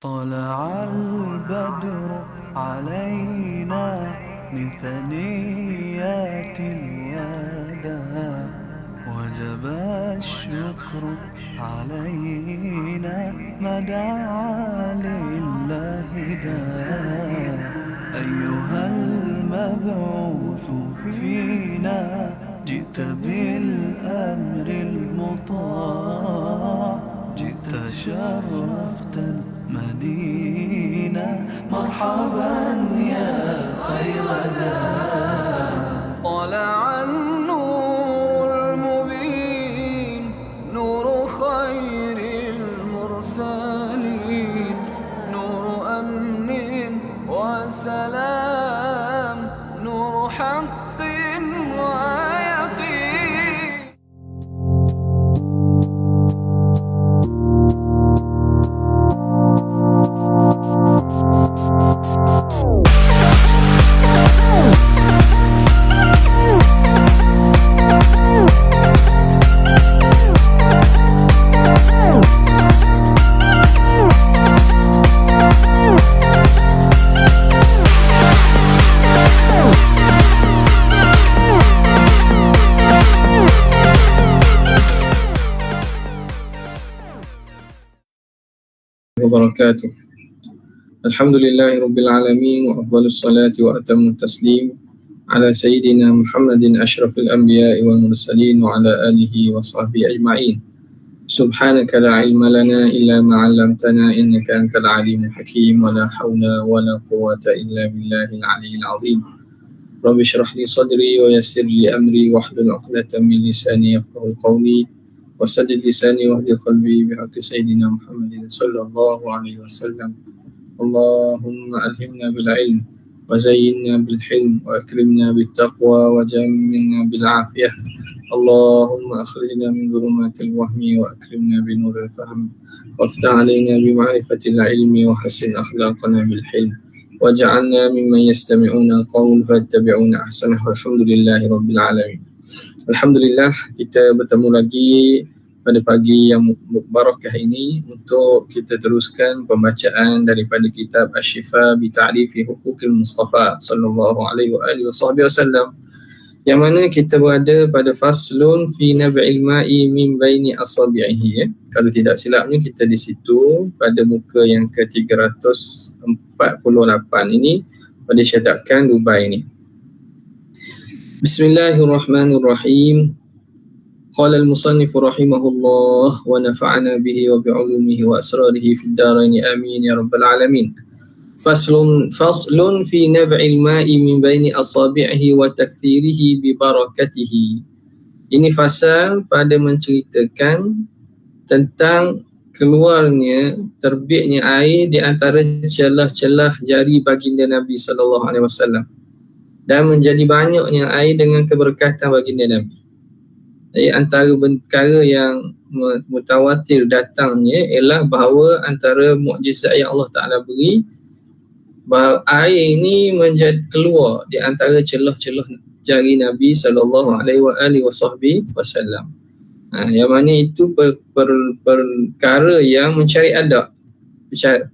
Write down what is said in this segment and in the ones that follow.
طلع البدر علينا من ثنيات الوداع وجب الشكر علينا ما دعا لله داع أيها المبعوث فينا جئت بالأمر المطاع جئت شرفت المدينة مرحبا يا خير داع طلع النور المبين نور خير المرسلين نور أمن وسلام نور حق ويقين. وبركاته. الحمد لله رب العالمين وأفضل الصلاة وأتم التسليم على سيدنا محمد أشرف الأنبياء والمرسلين وعلى آله وصحبه أجمعين. سبحانك لا علم لنا إلا ما علمتنا إنك أنت العليم الحكيم ولا حول ولا قوة إلا بالله العلي العظيم. رب اشرح لي صدري ويسر لي أمري واحلل عقدة من لساني يفقهوا قولي وسدد لساني واهدي قلبي بحق سيدنا محمد صلى الله عليه وسلم. اللهم ألهمنا بالعلم وزينا بالحلم وأكرمنا بالتقوى وجملنا بالعافية. اللهم أخرجنا من ظلمات الوهم وأكرمنا بنور الفهم وافتح علينا بمعرفة العلم وحسن أخلاقنا بالحلم واجعلنا ممن يستمعون القول فيتبعون أحسنه. الحمد لله رب العالمين. Alhamdulillah, kita bertemu lagi pada pagi yang barakah ini untuk kita teruskan pembacaan daripada kitab Asy-Syifa bi Ta'rifi Huquqil Mustafa sallallahu alaihi wasallam, yang mana kita berada pada faslun fi nab'il ma'i min baini asabi'ihi, ya. Kalau tidak silapnya kita di situ pada muka yang ke-348 ini pada cetakan Dubai ini. Bismillahirrahmanirrahim. Qala al-musannif rahimahullah wa nafa'ana bihi wa bi'ulumihi wa asrarihi fid dharain amin ya rabbal alamin. Faslun fi nab'il ma'i min baini asabi'ihi wa takthirihi bi barakatihi. Ini fasal pada menceritakan tentang keluarnya, terbitnya air di antara celah-celah jari baginda Nabi sallallahu alaihi wasallam dan menjadi banyaknya air dengan keberkatan baginda Nabi. Jadi antara perkara yang mutawatir datangnya ialah bahawa antara mukjizat yang Allah Ta'ala beri, bahawa air ini menjadi keluar di antara celah-celah jari Nabi SAW. Yang mana itu perkara yang mencari adab,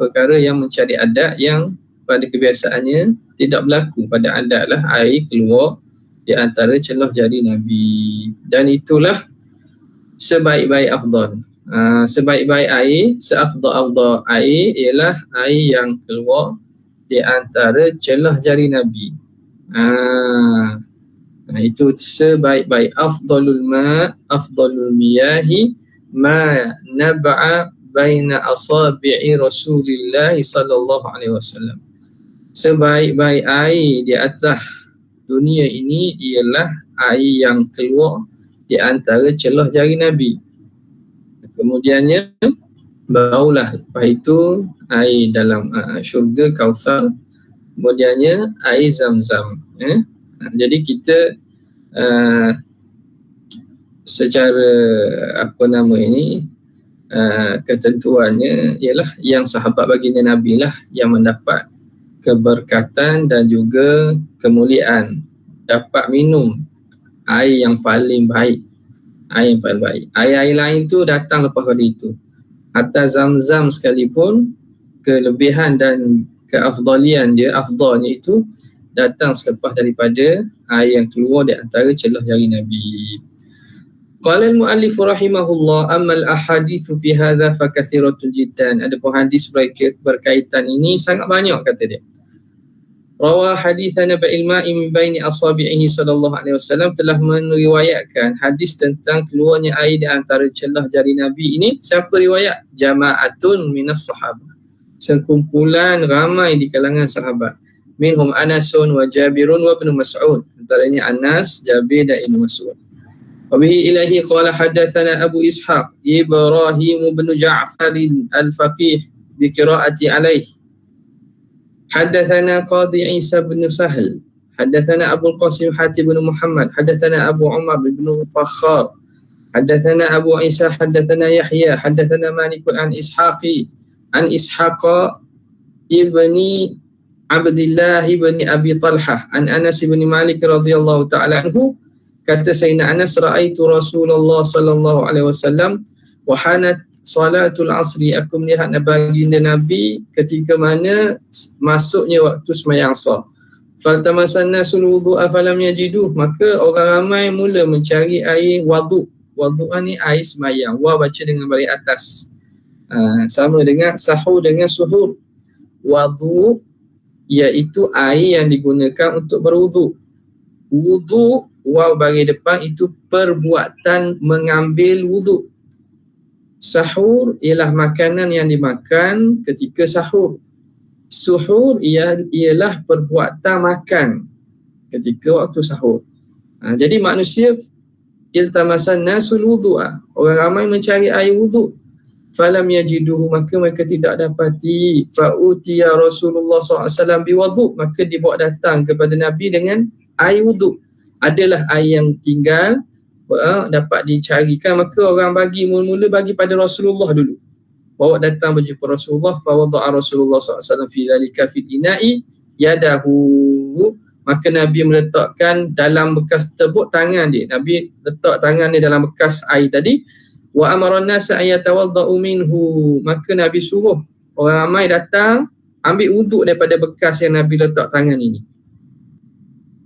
perkara yang mencari adab yang pada kebiasaannya tidak berlaku. Pada adat lah air keluar di antara celah jari Nabi, dan itulah sebaik-baik afdal. Sebaik-baik air, seafdal air ialah air yang keluar di antara celah jari Nabi. Itu sebaik-baik afdalul miyahi ma nab'a baina asabi'i Rasulillah sallallahu alaihi wasallam. Sebaik-baik air di atas dunia ini ialah air yang keluar di antara celah jari Nabi. Kemudiannya barulah lepas itu air dalam syurga Kautsar, kemudiannya air Zam-Zam. Jadi kita secara ketentuannya ialah yang sahabat baginda Nabi lah yang mendapat keberkatan dan juga kemuliaan, dapat minum air yang paling baik. Air-air lain tu datang lepas pada itu. Hatta Zam-Zam sekalipun kelebihan dan keafdalian dia, afdalnya itu datang selepas daripada air yang keluar di antara celah jari Nabi. Qala al-muallif rahimahullah, amma al-ahadithu fi hadha fa kathiratun jiddan. Adapun hadis berkaitan ini sangat banyak, kata dia. Rawa hadithan naba'il ma'i min baini asabi'ihi sallallahu alaihi wasallam, telah meriwayatkan hadis tentang keluarnya air di antara celah jari Nabi ini. Siapa riwayat? Jama'atun minas sahabah, sekumpulan ramai di kalangan sahabat. Minhum Anasun wa Jabirun wa Ibn Mas'ud, antaranya Anas, Jabir dan Ibn Mas'ud. Wabihi ilahi qala hadatsana Abu Ishaq Ibrahim bin Ja'far al-Faqih bi qiraati alaih. Hadatsana Qadi Isa bin Sahl, hadatsana Abu Qasim Hatib bin Muhammad, hadatsana Abu Umar bin Fakhar, hadatsana Abu Isa, hadatsana Yahya, hadatsana Malik an Ishaqi an Ishaqa ibni Abdullah ibni Abi Talhah an Anas bin Malik radhiyallahu ta'ala anhu. Kata Sayyidina Anas, ra'aitu Rasulullah sallallahu alaihi wasallam wa hanat salatul asri, aku melihat baginda Nabi ketika mana masuknya waktu sembahyang Asar. Faltamasan nasul wudu'a falam yajiduh, maka orang ramai mula mencari air wudu. Wudu ni air sembahyang. Wa baca dengan baris atas. Sama dengan sahur dengan suhur. Wudu iaitu air yang digunakan untuk berwudu. Wudu, waw bagi depan, itu perbuatan mengambil wudu. Sahur ialah makanan yang dimakan ketika sahur. Suhur ialah perbuatan makan ketika waktu sahur. Jadi manusia iltamasan nasul wudu'a, orang ramai mencari air wudu. Falam yajiduhu, maka mereka tidak dapati. Fa'utiya Rasulullah SAW biwudu, maka dibawa datang kepada Nabi dengan air wudu. Adalah air yang tinggal dapat dicarikan, maka orang mula-mula bagi pada Rasulullah dulu. Bawa datang berjumpa Rasulullah, fa wada'a Rasulullah SAW fi dhalika fil ina'i yadahu, maka Nabi meletakkan dalam bekas tebuk tangan dia. Nabi letak tangan dia dalam bekas air tadi. Wa amara an-nasa ay yatawadda'u minhu, maka Nabi suruh orang ramai datang ambil wuduk daripada bekas yang Nabi letak tangan ini.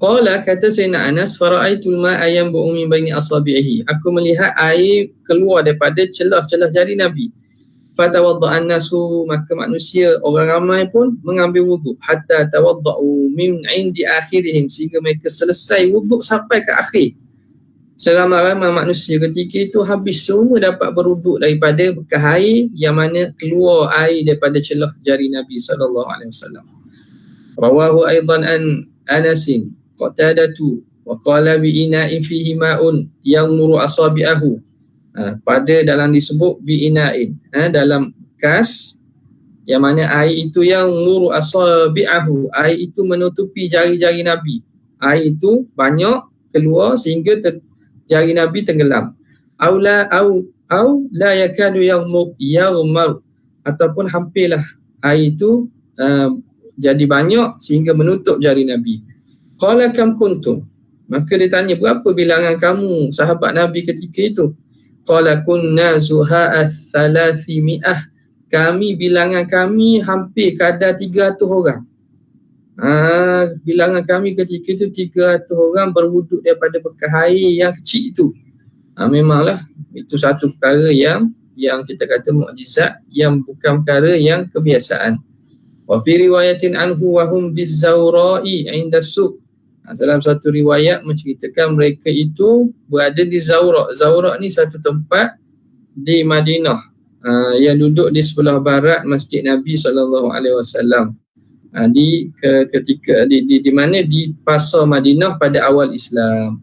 Qala, kata Sayyidina Anas, fara'aitul ma'a yanbu'u min baini asabi'ihi, aku melihat air keluar daripada celah-celah jari Nabi. Fatawadda'an nasu, maka manusia orang ramai pun mengambil wuduk. Hatta tawadda'u min 'indi akhirihim, sehingga mereka selesai wuduk sampai ke akhir. Seramai-ramai manusia ketika itu habis semua dapat berwuduk daripada bekas air yang mana keluar air daripada celah jari Nabi sallallahu alaihi wasallam. Rawahu aidan an Anasin Qatadatu wa qala bi ina'in fihi ma'un yamuru asabi'ahu. Pada dalam disebut bi ina'in, dalam bekas yang mana air itu yang muru asabi'ahu, air itu menutupi jari-jari Nabi. Air itu banyak keluar sehingga jari Nabi tenggelam. Au la yakadu yaghmar, ataupun hampirlah air itu jadi banyak sehingga menutup jari Nabi. Qala kam kuntum, maka dia tanya, berapa bilangan kamu sahabat Nabi ketika itu? Qala kunna zuha'a 300, bilangan kami hampir kadar 300 orang. Bilangan kami ketika itu 300 orang berwuduk daripada bekas air yang kecil itu. Memanglah itu satu perkara yang kita kata mukjizat, yang bukan perkara yang kebiasaan. Wa fi riwayatin anhu wa hum bizawra'i 'inda suq. Dalam satu riwayat menceritakan mereka itu berada di Zawra'. Zawra' ni satu tempat di Madinah yang duduk di sebelah barat Masjid Nabi SAW. Di mana di pasar Madinah pada awal Islam.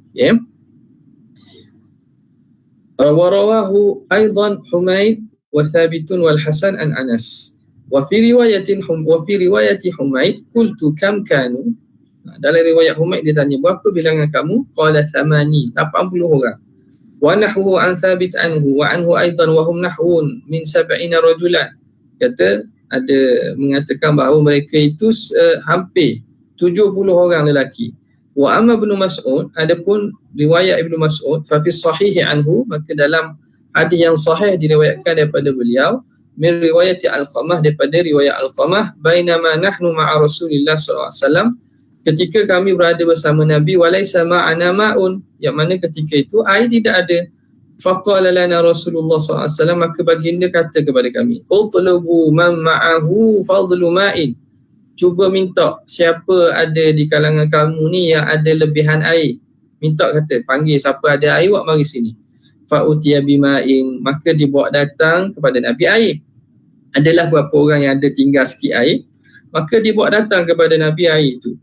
Rawahu aidan Humaid wa Thabitun wal Hasan an Anas. Wa fi riwayati Humaid qultu kam kanu. Dalam riwayat Humaid dia tanya, berapa bilangan kamu? Qala 80 orang. Wa nahwu an Thabit anhu wa anhu aidan wa hum nahwun min 70 rajulan. Kata ada mengatakan bahawa mereka itu hampir 70 orang lelaki. Wa amma Ibn Mas'ud, adapun riwayat Ibn Mas'ud, fa fi sahih anhu, maka dalam hadis yang sahih diriwayatkan daripada beliau, min riwayat Alqamah, daripada riwayat Alqamah, bainama nahnu ma'a Rasulillah sallallahu alaihi wasallam, ketika kami berada bersama Nabi, walaysa ma'ana ma'un, yang mana ketika itu air tidak ada. Faqala lana Rasulullah sallallahu alaihi wasallam, maka baginda kata kepada kami, utlubu man ma'ahu fadlu ma'in, cuba minta siapa ada di kalangan kamu ni yang ada lebihan air. Minta, kata, panggil siapa ada air, buat mari sini. Fa'utiya bima'in, maka dibawa datang kepada Nabi air. Adalah beberapa orang yang ada tinggal sikit air, maka dibawa datang kepada Nabi air itu.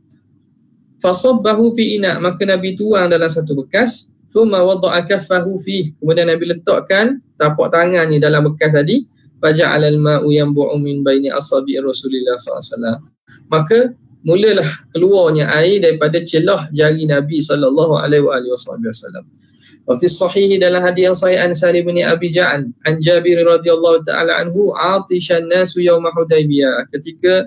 Fasabbahu fi ina, maka Nabi tuang dalam satu bekas. Thumma wada'a kaffahu fi, kemudian Nabi letakkan tapak tangannya dalam bekas tadi. Faja'ala al-ma'u yanbu'u min baini asabi' Rasulillah sallallahu alaihi wasallam, maka mulalah keluarnya air daripada celah jari Nabi sallallahu alaihi wasallam. Wa fi sahih, dalam hadis yang sahih, an Salim bin Abi Ja'an an Jabir radhiyallahu taala anhu, atishan nasu yaum Hudaybiyah, ketika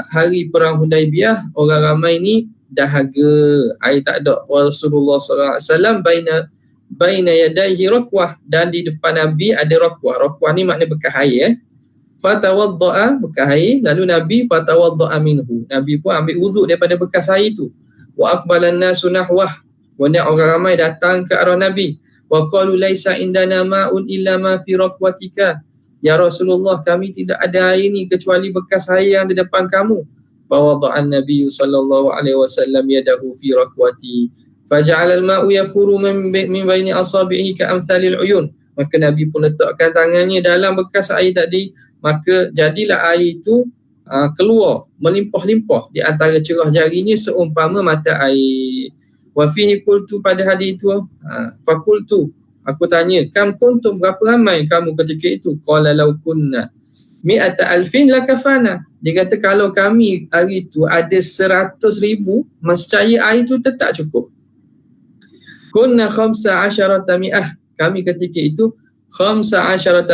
hari perang Hudaybiyah, orang ramai ni dahaga, air tak ada. Rasulullah sallallahu alaihi wasallam baina yadayhi rakwah, dan di depan Nabi ada rakwah. Rakwah ni makna bekas air. Fatawadda'a, bekas air, lalu Nabi fatawadda'a minhu, Nabi pun ambil wuduk daripada bekas air itu. Wa aqbalan nasu nahwah, kemudian orang ramai datang ke arah Nabi. Wa qalu laisa indana ma'un illa ma fi rakwatika, ya Rasulullah, kami tidak ada air ni kecuali bekas air yang di depan kamu. Fa wada'an Nabi sallallahu alaihi wasallam yadahu fi rakwati, faja'ala al-ma'u yafuru min baini asabihi ka amsalil uyun, maka Nabi pun letakkan tangannya dalam bekas air tadi, maka jadilah air itu keluar melimpah-limpah di antara cerah jarinya seumpama mata air. Wa fihi qultu, pada hari itu fakultu, aku tanya, kam kuntum, berapa ramai kamu ketika itu? Qala law kunna mi'ata alfin lakafana, dia kata kalau kami hari itu ada 100,000, nescaya air itu tetap cukup. Kunna 15 mi'ah, kami ketika itu 15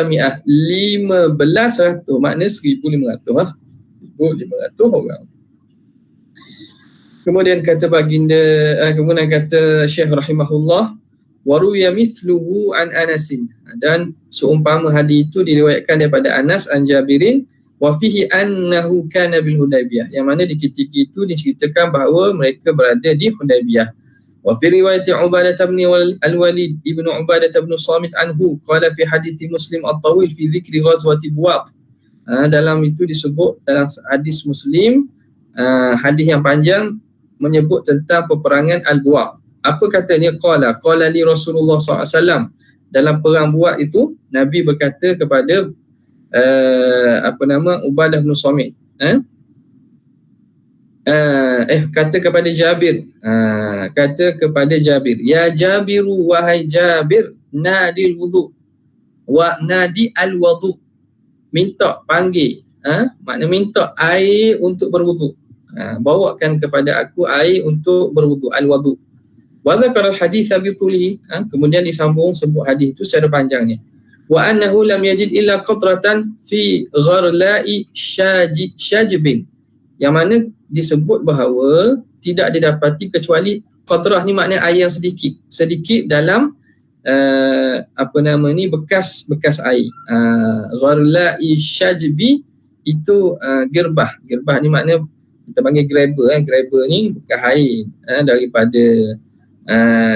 mi'ah, 1500, makna 1,500 1,500 orang. Kemudian kata baginda, kemudian kata Syekh rahimahullah, waruya mithluhu an Anasin, dan seumpama hadis itu diriwayatkan daripada Anas an Jabirin, wa fihi annahu kana bil Hudaybiyah, yang mana di ketika itu diceritakan bahawa mereka berada di Hudaybiyah. Wa fi riwayat Ubadah bin al-Walid ibnu Ubadah bin Samit anhu qala fi hadis Muslim at-tawil fi dzikri ghazwati Buwaq, dalam itu disebut dalam hadis Muslim, hadis yang panjang menyebut tentang peperangan Al-Buwaq. Apa katanya? Qala li Rasulullah SAW, dalam perang Buwaq itu Nabi berkata kepada Ubadah bin Samit, kata kepada Jabir, ya Jabiru, wahai Jabir, nadil wudu wa nadi al-wudu, minta, panggil, makna minta air untuk berwudu, bawakan kepada aku air untuk berwudu, al-wudu. Wa dzakara al-hadits bi tulihi, kemudian disambung sebut hadis itu secara panjangnya. Wa annahu lam yajid illa qatratan fi gharla'i shajibin, yang mana disebut bahawa tidak didapati kecuali qatrah ni makna air yang sedikit dalam bekas air. Gharla'i shajbi itu gerbah ni makna kita panggil grabber ni bekas air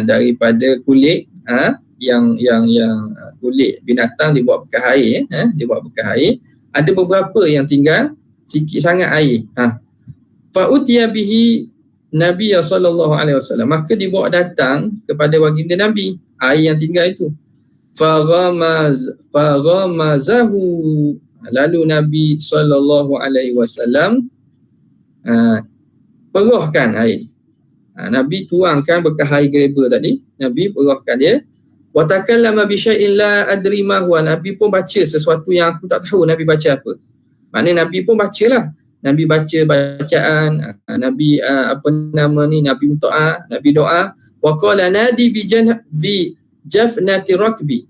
daripada kulit yang kulit binatang dibuat bekas air, ada beberapa yang tinggal sikit sangat air. Fa utiya bihi Nabi sallallahu alaihi wasallam, maka dibawa datang kepada baginda Nabi air yang tinggal itu. Faghamazahu, lalu Nabi sallallahu alaihi wasallam perahkan air. Nabi tuangkan bekas air grabber tadi, Nabi perahkan dia. Wa takallama bi syai'in la adri ma huwa, Nabi pun baca sesuatu yang aku tak tahu Nabi baca apa. Maknanya Nabi pun bacalah. Nabi baca bacaan, Nabi Nabi minta, Nabi doa. Wa qala nadi bi jafnati rakbi,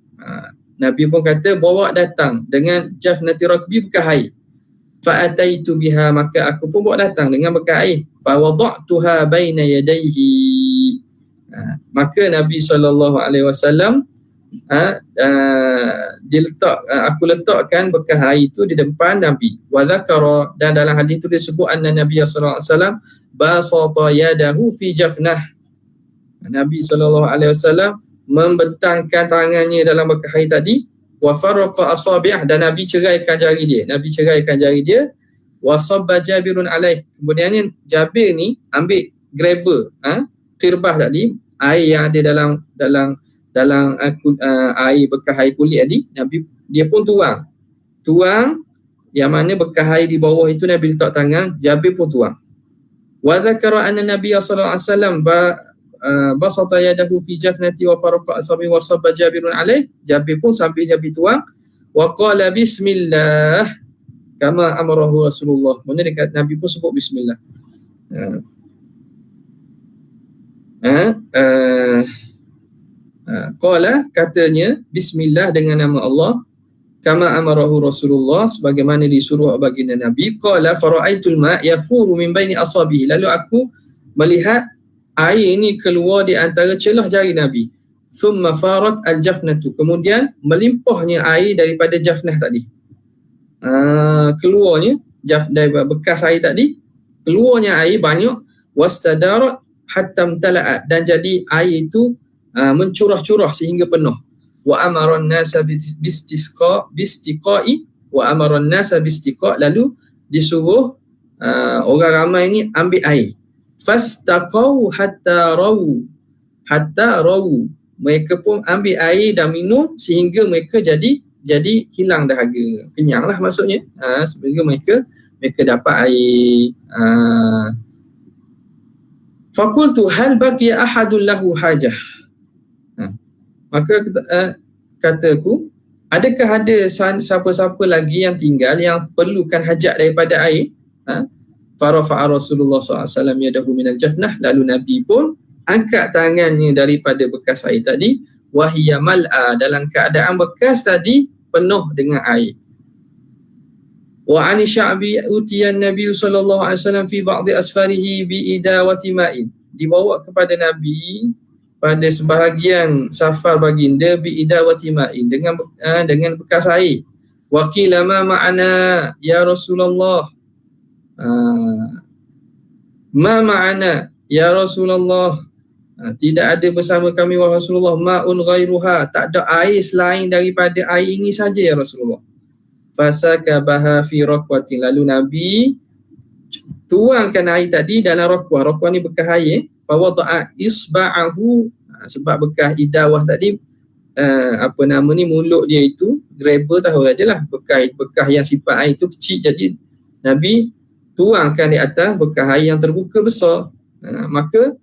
Nabi pun kata bawa datang dengan jafnati rakbi bekas air. Fa ataitu biha, maka aku pun bawa datang dengan bekas air. Fa wada'tuha baina yadayhi, maka Nabi sallallahu alaihi wasallam aku letakkan bekas air itu di depan Nabi. Wa dzakara, dan dalam hadis itu disebut anna Nabi sallallahu alaihi wasallam basata yadahu fi jafnah. Nabi sallallahu alaihi wasallam membentangkan tangannya dalam bekas air tadi. Wa farraqa asabi', dan Nabi ceraikan jari dia. Wa sabba Jabirun alaih, kemudiannya Jabir ni ambil grabber, kirbah tadi, air yang ada dalam air bekas air kulit tadi, Nabi dia pun tuang yang mana bekas air di bawah itu Nabi letak tangan, Jabir pun tuang. Wa dzakara anna Nabiy sallallahu alaihi wasallam basata yadahu fi jafnati wa faraqa asabi wa sabba Jabirun alaih, Jabir pun sambil Jabir tuang, wa qala bismillah kama amarahu Rasulullah. Kemudian dekat Nabi pun sebut bismillah. Qala, katanya bismillah dengan nama Allah, kama amarahu Rasulullah, sebagaimana disuruh baginda Nabi. Qala fara'aitul ma' yafuru min baini asabihi, lalu aku melihat air ini keluar di antara celah jari Nabi. Thumma farat al-jafnatu, kemudian melimpahnya air daripada jafnah tadi. Keluarnya dari bekas air tadi, keluarnya air banyak. Wastadarat hatta tala'at, dan jadi air itu mencurah-curah sehingga penuh. Wa amaran nasa bistiqa'i, lalu disuruh orang ramai ni ambil air. Fastaqau hatta rawu, mereka pun ambil air dan minum sehingga mereka jadi hilang dahaga, kenyanglah maksudnya, sehingga mereka dapat air. Faqultu hal baqiya ahadun lahu hajah, maka kataku, adakah ada siapa-siapa lagi yang tinggal yang perlukan hajat daripada air? Farafa'a Rasulullah SAW yadahu minal jafnah, lalu Nabi pun angkat tangannya daripada bekas air tadi. Wahiyya mal'a, dalam keadaan bekas tadi penuh dengan air. Wa 'ani sya'bi utiyan Nabi sallallahu alaihi wasallam fi ba'dhi asfarihi bi idawati ma'in, dibawa kepada Nabi pada sebahagian safar baginda bi idawati ma'in, dengan bekas air. Wa qila ma ma'ana ya Rasulullah, ma ma'ana ya Rasulullah, tidak ada bersama kami wahai Rasulullah, ma'un ghairuha, tak ada air selain daripada air ini saja ya Rasulullah. Fasakabaha fi raqwatin, lalu Nabi tuangkan air tadi dalam raqwah ni bekas air. Fawada'a isba'ahu, sebab bekas idawah tadi, mulut dia itu grabber, tahu aja lah, bekas yang sifat air itu kecil, jadi Nabi tuangkan di atas bekas air yang terbuka besar. Maka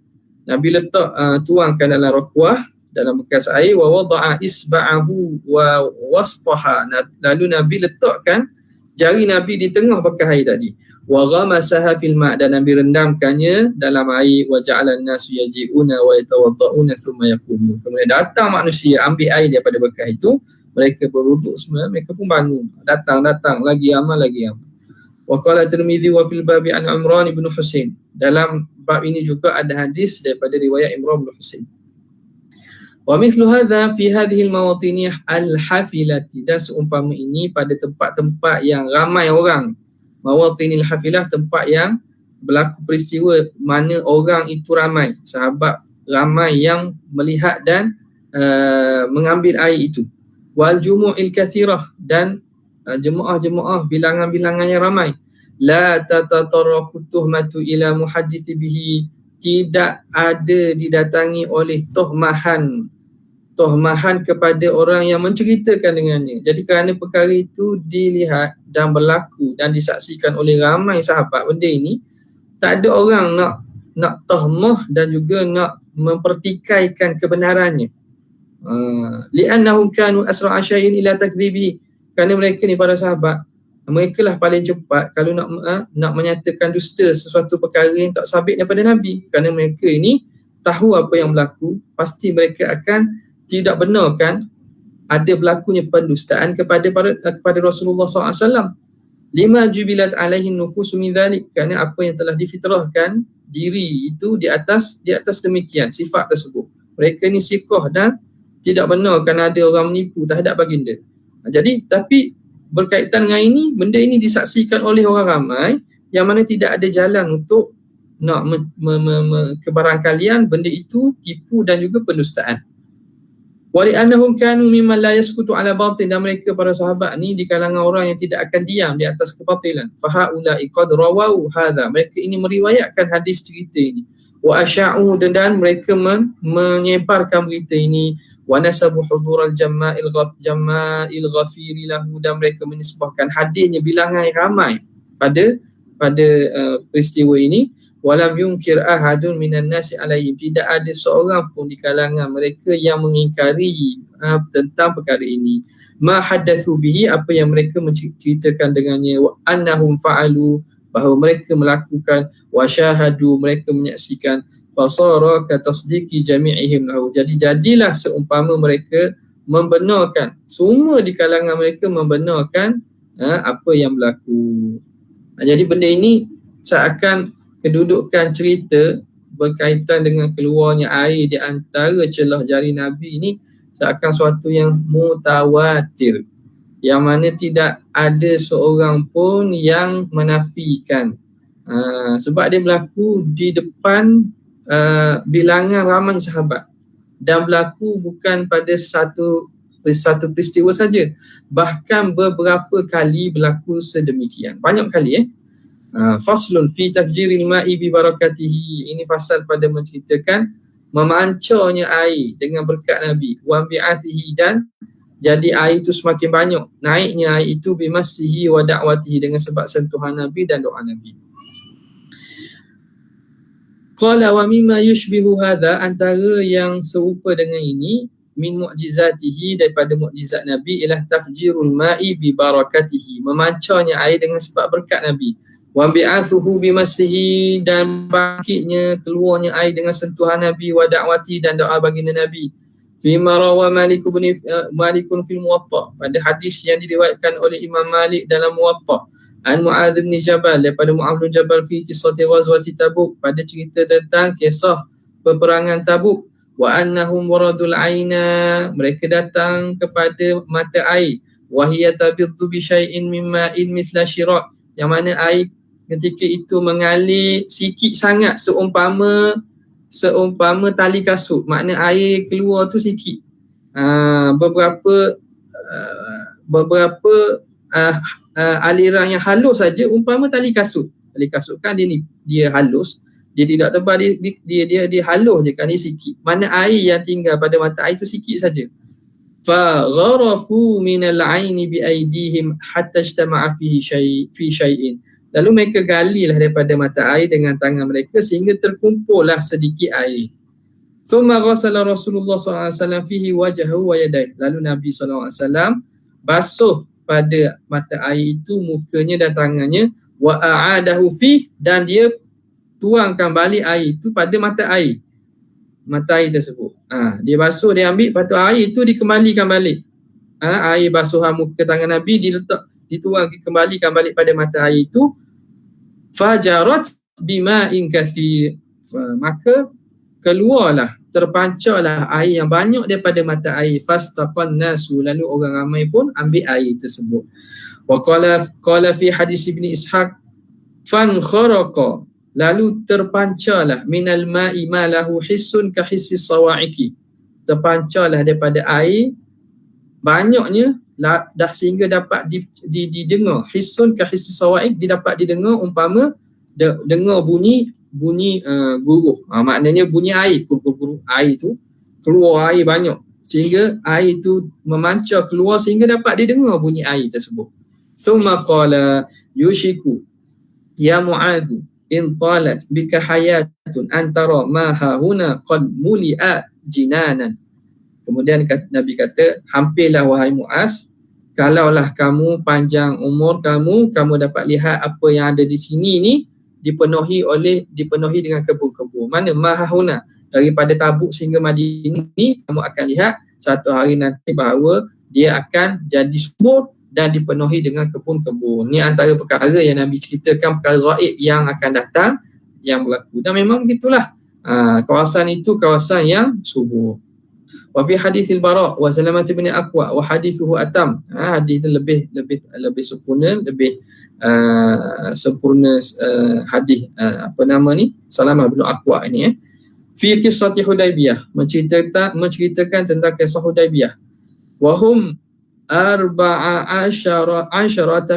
Nabi letak tuangkan dalam raqwah, dalam bekas air. Wa wada'a isba'ahu wa wastaha, lalu Nabi letakkan jari Nabi di tengah bekas air tadi. Wa ghamasaha fil ma', dan Nabi rendamkannya dalam air. Wa ja'ala an-nasu yaji'una wa yatawadda'una thumma yaqumun, kemudian datang manusia ambil air daripada bekas itu, mereka berwuduk semua, mereka pun bangun, datang lagi amal. Wa qala Tirmidzi wa fil babi an Imran bin Husain, dalam bab ini juga ada hadis daripada riwayat Imran bin Husain. Wa mithlu hadza fi hadhihi al-mawatin al-hafilati, dan seumpama ini pada tempat-tempat yang ramai orang. Mawatinil hafilah, tempat yang berlaku peristiwa mana orang itu ramai, sahabat ramai yang melihat dan mengambil air itu. Wal jumu'il kathirah, dan jemaah-jemaah bilangan-bilangan yang ramai. La tatatarraqu tuhmatu ila muhaddits bihi, tidak ada didatangi oleh tohmahan kepada orang yang menceritakan dengannya. Jadi kerana perkara itu dilihat dan berlaku dan disaksikan oleh ramai sahabat benda ini, tak ada orang nak tohmah dan juga nak mempertikaikan kebenarannya. Li'annahum kanu asra'a syai'in ila takdzibi, kerana mereka ni para sahabat, mereka lah paling cepat kalau nak menyatakan dusta sesuatu perkara yang tak sabit daripada Nabi. Kerana mereka ini tahu apa yang berlaku, pasti mereka akan tidak benarkan ada berlakunya pendustaan kepada Rasulullah SAW. Lima jubilat alaihi nufusu min dhalik, kerana apa yang telah difitrahkan diri itu di atas demikian sifat tersebut. Mereka ni siqah dan tidak benar kerana ada orang menipu terhadap baginda. Jadi tapi berkaitan dengan ini, benda ini disaksikan oleh orang ramai yang mana tidak ada jalan untuk nak kebarangkalian benda itu tipu dan juga pendustaan. Wali'annahum kanu mimman la yaskutu ala batil, dan mereka para sahabat ni di kalangan orang yang tidak akan diam di atas kebatilan. Fahaula'i qad rawau hadha, mereka ini meriwayatkan hadis cerita ini. Wa asya'u, dan mereka menyebarkan berita ini. Wa nasabu hudural jamma'il ghafiri lahu, dan mereka menisbahkan hadirnya bilangan ramai pada peristiwa ini. Walam yunkir ahadun minan nasi alaihi, tidak ada seorang pun di kalangan mereka yang mengingkari tentang perkara ini. Ma haddatsu bihi, apa yang mereka menceritakan dengannya. Wa annahum fa'alu, bahawa mereka melakukan. Wa syahadu, mereka menyaksikan. Fasara ka tasdiqi jami'ihim lahu, jadilah seumpama mereka membenarkan, semua di kalangan mereka membenarkan apa yang berlaku. Jadi benda ini seakan kedudukan cerita berkaitan dengan keluarnya air di antara celah jari Nabi ini seakan suatu yang mutawatir, yang mana tidak ada seorang pun yang menafikan. Sebab dia berlaku di depan bilangan ramai sahabat, dan berlaku bukan pada satu peristiwa saja, bahkan beberapa kali berlaku sedemikian, banyak kali. Faslun fi tafjiril ma'i bi barakatihi, ini fasal pada menceritakan memancarnya air dengan berkat Nabi. Wa bi'athihi, dan jadi air itu semakin banyak, naiknya air itu bimasihi wa da'watihi, dengan sebab sentuhan Nabi dan doa Nabi. Qala wa mimma yushbihu hadha, antara yang serupa dengan ini, min mu'jizatihi, daripada mukjizat Nabi, ialah tafjirul ma'i bi barakatihi, memancarnya air dengan sebab berkat Nabi. Wa bi'athuhu bimasihi, dan bangkitnya keluarnya air dengan sentuhan Nabi. Wa da'wati, dan doa baginda Nabi. Fima rawa Malikun fil Muwatta, pada hadis yang diriwayatkan oleh Imam Malik dalam Muwatta. An Mu'adz bin Jabal, daripada Mu'adz bin Jabal fi qissati ghazwati Tabuk, pada cerita tentang kisah peperangan Tabuk. Wa annahum waradul aina, mereka datang kepada mata air. Wa hiya tabiddu bi syai'in mimma in mithla shirak, yang mana air ketika itu mengalir sikit sangat, seumpama tali kasut, makna air keluar tu sikit. Beberapa aliran yang halus saja, umpama tali kasut. Tali kasut kan dia halus, dia tidak tebal, dia halus je kan, dia sikit. Mana air yang tinggal pada mata air tu sikit saja. Fa gharafu minal aini bi aidihim hatta ijtama'a fi syai'in, lalu mereka galilah daripada mata air dengan tangan mereka sehingga terkumpullah sedikit air. Thumma ghasala Rasulullah SAW fihi wajhahu wa yadayhi, lalu Nabi SAW basuh pada mata air itu mukanya dan tangannya. Wa a'adahu fi, dan dia tuangkan balik air itu pada mata air tersebut. Dia basuh, dia ambil, lepas tu air itu dikembalikan balik. Air basuhan muka tangan Nabi dituang, dikembalikan balik pada mata air itu. Fajarat bima'in kathir, maka keluarlah, terpancarlah air yang banyak daripada mata air. Fastaqan nasu, lalu orang ramai pun ambil air tersebut. Wa qala fi hadis Ibn Ishaq, fan kharaqa, lalu terpancarlah minal ma'i ma lahu hissun ka hissis sawa'iqi, terpancarlah daripada air banyaknya dah sehingga dapat didengar. Hissun ka hissis sawa'iq, dapat didengar umpama dengar bunyi guruh. Maknanya bunyi air, air tu keluar air banyak sehingga air tu memancar keluar sehingga dapat didengar bunyi air tersebut. Thumma qala yushiku ya Mu'adz in talat bika hayatun antara ma hahuna qad muli'a jinanan. Kemudian Nabi kata, hampirlah wahai Mu'adz, kalaulah kamu panjang umur kamu dapat lihat apa yang ada di sini ni dipenuhi dengan kebun-kebun. Mana mahahuna, daripada Tabuk sehingga Madinah ni kamu akan lihat satu hari nanti bahawa dia akan jadi subur dan dipenuhi dengan kebun-kebun. Ni antara perkara yang Nabi ceritakan, perkara ghaib yang akan datang, yang berlaku. Dan memang begitulah. Kawasan itu kawasan yang subur. Wa fi hadithil Bara wa Salamah bin Aqwa wa hadithuhu atam. Hadis itu lebih sempurna, lebih sempurna hadis Salamah bin Aqwa ini fi qissati Hudaybiyah, menceritakan tentang kisah Hudaybiyah. Wa hum 14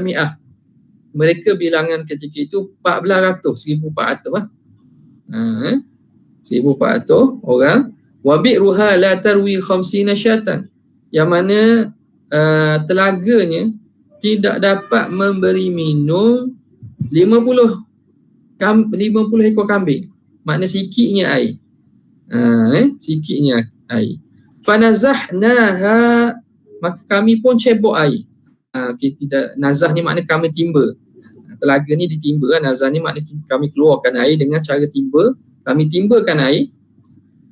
mi'ah. Mereka bilangan ketika itu 1400 1,400 orang. Wa bi'ruha la tarwi 50 syatan, yang mana telaganya tidak dapat memberi minum 50 ekor kambing. Makna sikitnya air. Sikitnya air. Fanazahnaha, maka kami pun cebok air. Kita nazah ni makna kami timba. Telaga ni ditimba. Nazah ni makna kami keluarkan air dengan cara timba. Kami timbakan air.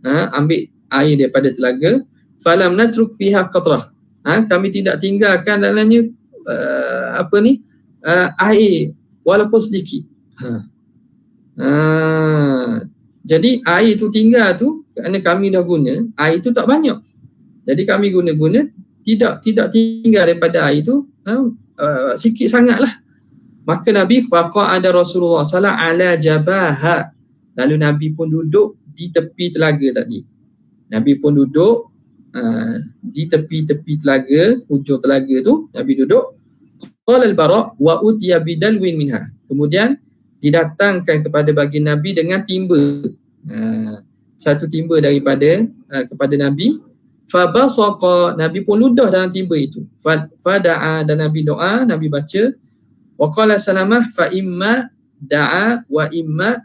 Ambil air daripada telaga. Falam natruk fiha qatrah. Kami tidak tinggalkan dalamnya air walaupun sedikit. Jadi air tu tinggal tu kerana kami dah guna, air tu tak banyak. Jadi kami guna tidak tinggal daripada air tu sikit sangatlah. Maka Nabi faqa'ada Rasulullah sallallahu ala jabaha. Lalu Nabi pun duduk di tepi telaga tadi. Nabi pun duduk di tepi telaga, hujung telaga tu Nabi duduk. Qala al-Bara wa utiya bidalwin minha. Kemudian didatangkan kepada bagi Nabi dengan timba. Satu timba daripada kepada Nabi. Fabasaqa, Nabi pun ludah dalam timba itu. Fada'a, dan Nabi doa, Nabi baca. Wa qala Salamah fa imma da'a wa imma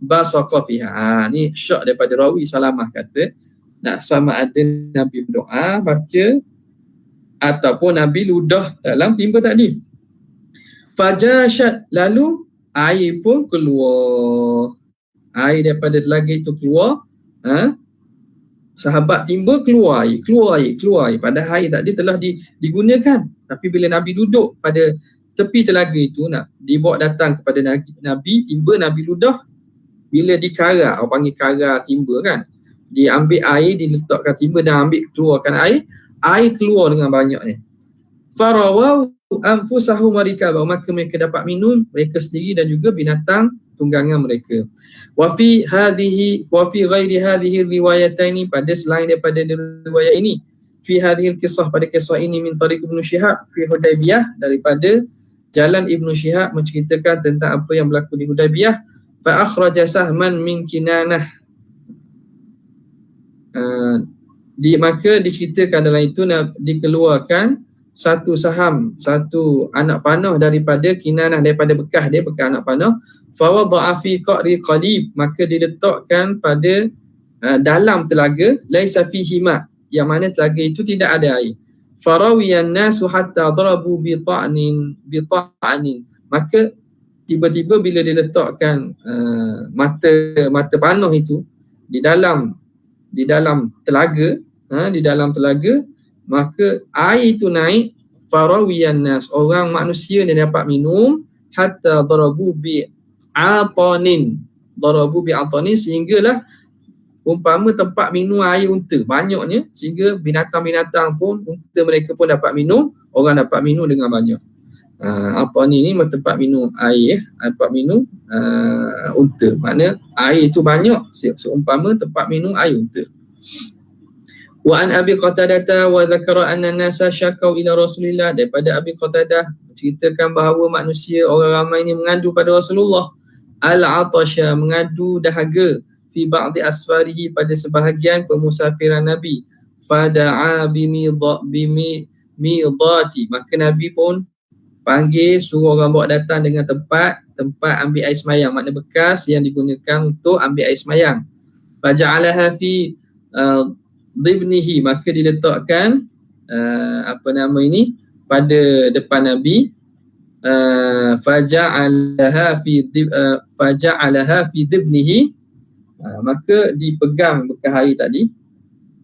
basaqa fiha. Ni syak daripada rawi Salamah kata nak sama ada Nabi berdoa, baca, ataupun Nabi ludah dalam timba tadi. Fajashat, lalu air pun keluar. Air daripada telaga itu keluar. Sahabat timba keluar air. Padahal air tadi telah digunakan. Tapi bila Nabi duduk pada tepi telaga itu, nak dibawa datang kepada Nabi, timba Nabi ludah. Bila dikara, orang panggil kara timba kan, diambil air, diletakkan timba dan keluarkan air keluar dengan banyaknya. Farawau anfusahum warikabah, maka mereka dapat minum, mereka sendiri dan juga binatang tunggangan mereka. Wa fi ghairi hadhihi riwayataini, pada selain daripada riwayat ini, fi hadhihi kisah, pada kisah ini, min tariq Ibnu Syihab fi Hudaybiyah, daripada jalan Ibnu Syihab menceritakan tentang apa yang berlaku di Hudaybiyah. Fa akhraja sahman min Kinanah, maka diceritakan dalam itu dikeluarkan satu saham, satu anak panah daripada Kinanah, daripada bekas anak panah. Fa wada'a fi qa'ri qalib, maka diletakkan pada dalam telaga, laisa fihi ma, yang mana telaga itu tidak ada air. Farawiyan nasu hatta darabu bi ta'nin, maka tiba-tiba bila diletakkan mata panah itu di dalam telaga, maka air itu naik. Farawiyan nas, orang manusia yang dapat minum, hatta darabu bi atanin, sehinggalah umpama tempat minum air unta banyaknya, sehingga binatang-binatang pun, unta mereka pun dapat minum, orang dapat minum dengan banyak. Atanin ni tempat minum air, tempat minum unta, makna air itu banyak seumpama tempat minum air unta. Wa an Abi Qatadah wa dzakara anna an-nasa syakau ila Rasulillah, daripada Abi Qatadah menceritakan bahawa manusia, orang ramai ini mengadu pada Rasulullah al-atasha, mengadu dahaga, fi ba'di asfarihi, pada sebahagian pemusafiran Nabi. Fada'a bimidati, maka Nabi pun panggil, suruh orang bawa datang dengan tempat ambil air semayang, makna bekas yang digunakan untuk ambil air semayang. Faja'alaha fi dhibnihi, maka diletakkan pada depan Nabi. Faja'alaha fi dhibnihi, maka dipegang bekas air tadi,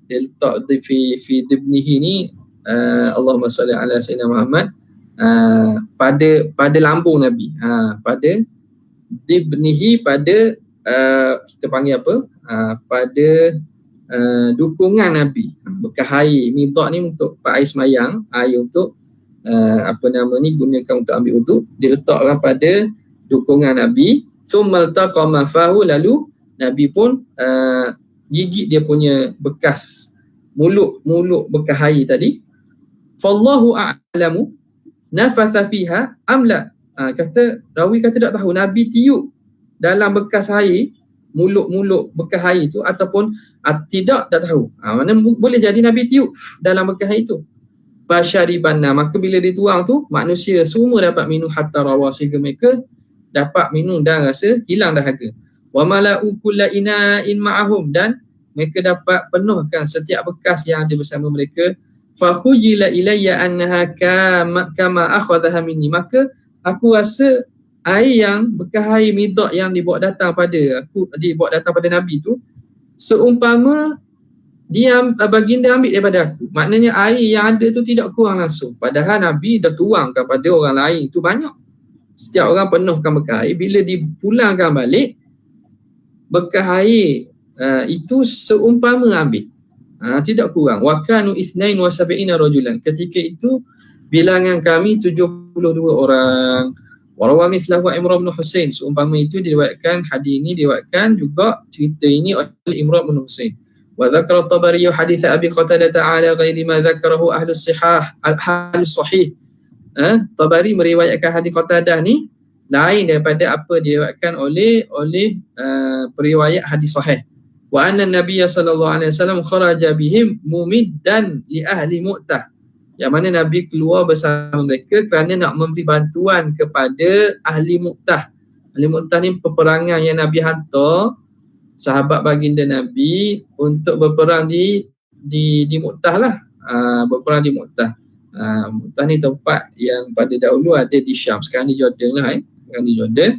dia letak fi dhibnihi ni, Allahumma salli ala sayyidina Muhammad, pada lambung Nabi, pada dhibnihi, pada kita panggil apa, pada dukungan Nabi. Bekas air midah ni untuk air semayang, air untuk gunakan untuk ambil wuduk, diletakkan pada dukungan Nabi. Tsumma altaqama fahu, lalu Nabi pun gigit dia punya bekas mulut bekas air tadi. Fallahu a'lamu nafatha fiha am la. Kata rawi kata tak tahu Nabi tiup dalam bekas air, mulut bekas air itu ataupun tidak, tak tahu. Mana boleh jadi Nabi tiup dalam bekas air itu. Fasyaribanna, maka bila dituang tu manusia semua dapat minum hatta rawa, sehingga mereka dapat minum dan rasa hilang dahaga. Wa mala'u kulla ina'in ma'ahum, dan mereka dapat penuhkan setiap bekas yang ada bersama mereka. Fa khuyila ilayya annaha kama akhadhaha minni, maka aku rasa air yang bekas air midah yang dibawa datang pada Nabi tu seumpama dia baginda ambil daripada aku. Maknanya air yang ada tu tidak kurang langsung. Padahal Nabi dah tuangkan pada orang lain tu banyak. Setiap orang penuhkan bekas air, bila dipulangkan balik bekas air itu seumpama ambil. Tidak kurang. Wa kanu 72 rajulan. Ketika itu bilangan kami 72 orang. Warawa mislahu Imran bin Husain. Seumpama itu diriwayatkan, hadis ini diriwayatkan juga cerita ini oleh Imran bin Husain. Wa dzakara at-Tabari hadits Abi Qatadah ta'ala ghairi ma dzakarahu ahlus sahih. Tabari meriwayatkan hadis Qatadah ni lain daripada apa diriwayatkan oleh periwayat hadis sahih. Wa anna Nabiy sallallahu alaihi wasallam kharaja bihim mumiddan li ahli Mu'tah. Yang mana Nabi keluar bersama mereka kerana nak memberi bantuan kepada ahli Mu'tah. Ahli Mu'tah ni peperangan yang Nabi hantar sahabat baginda Nabi untuk berperang di Mu'tah lah. Berperang di Mu'tah. Mu'tah ni tempat yang pada dahulu ada di Syam, sekarang di Jordan lah. Sekarang di Jordan.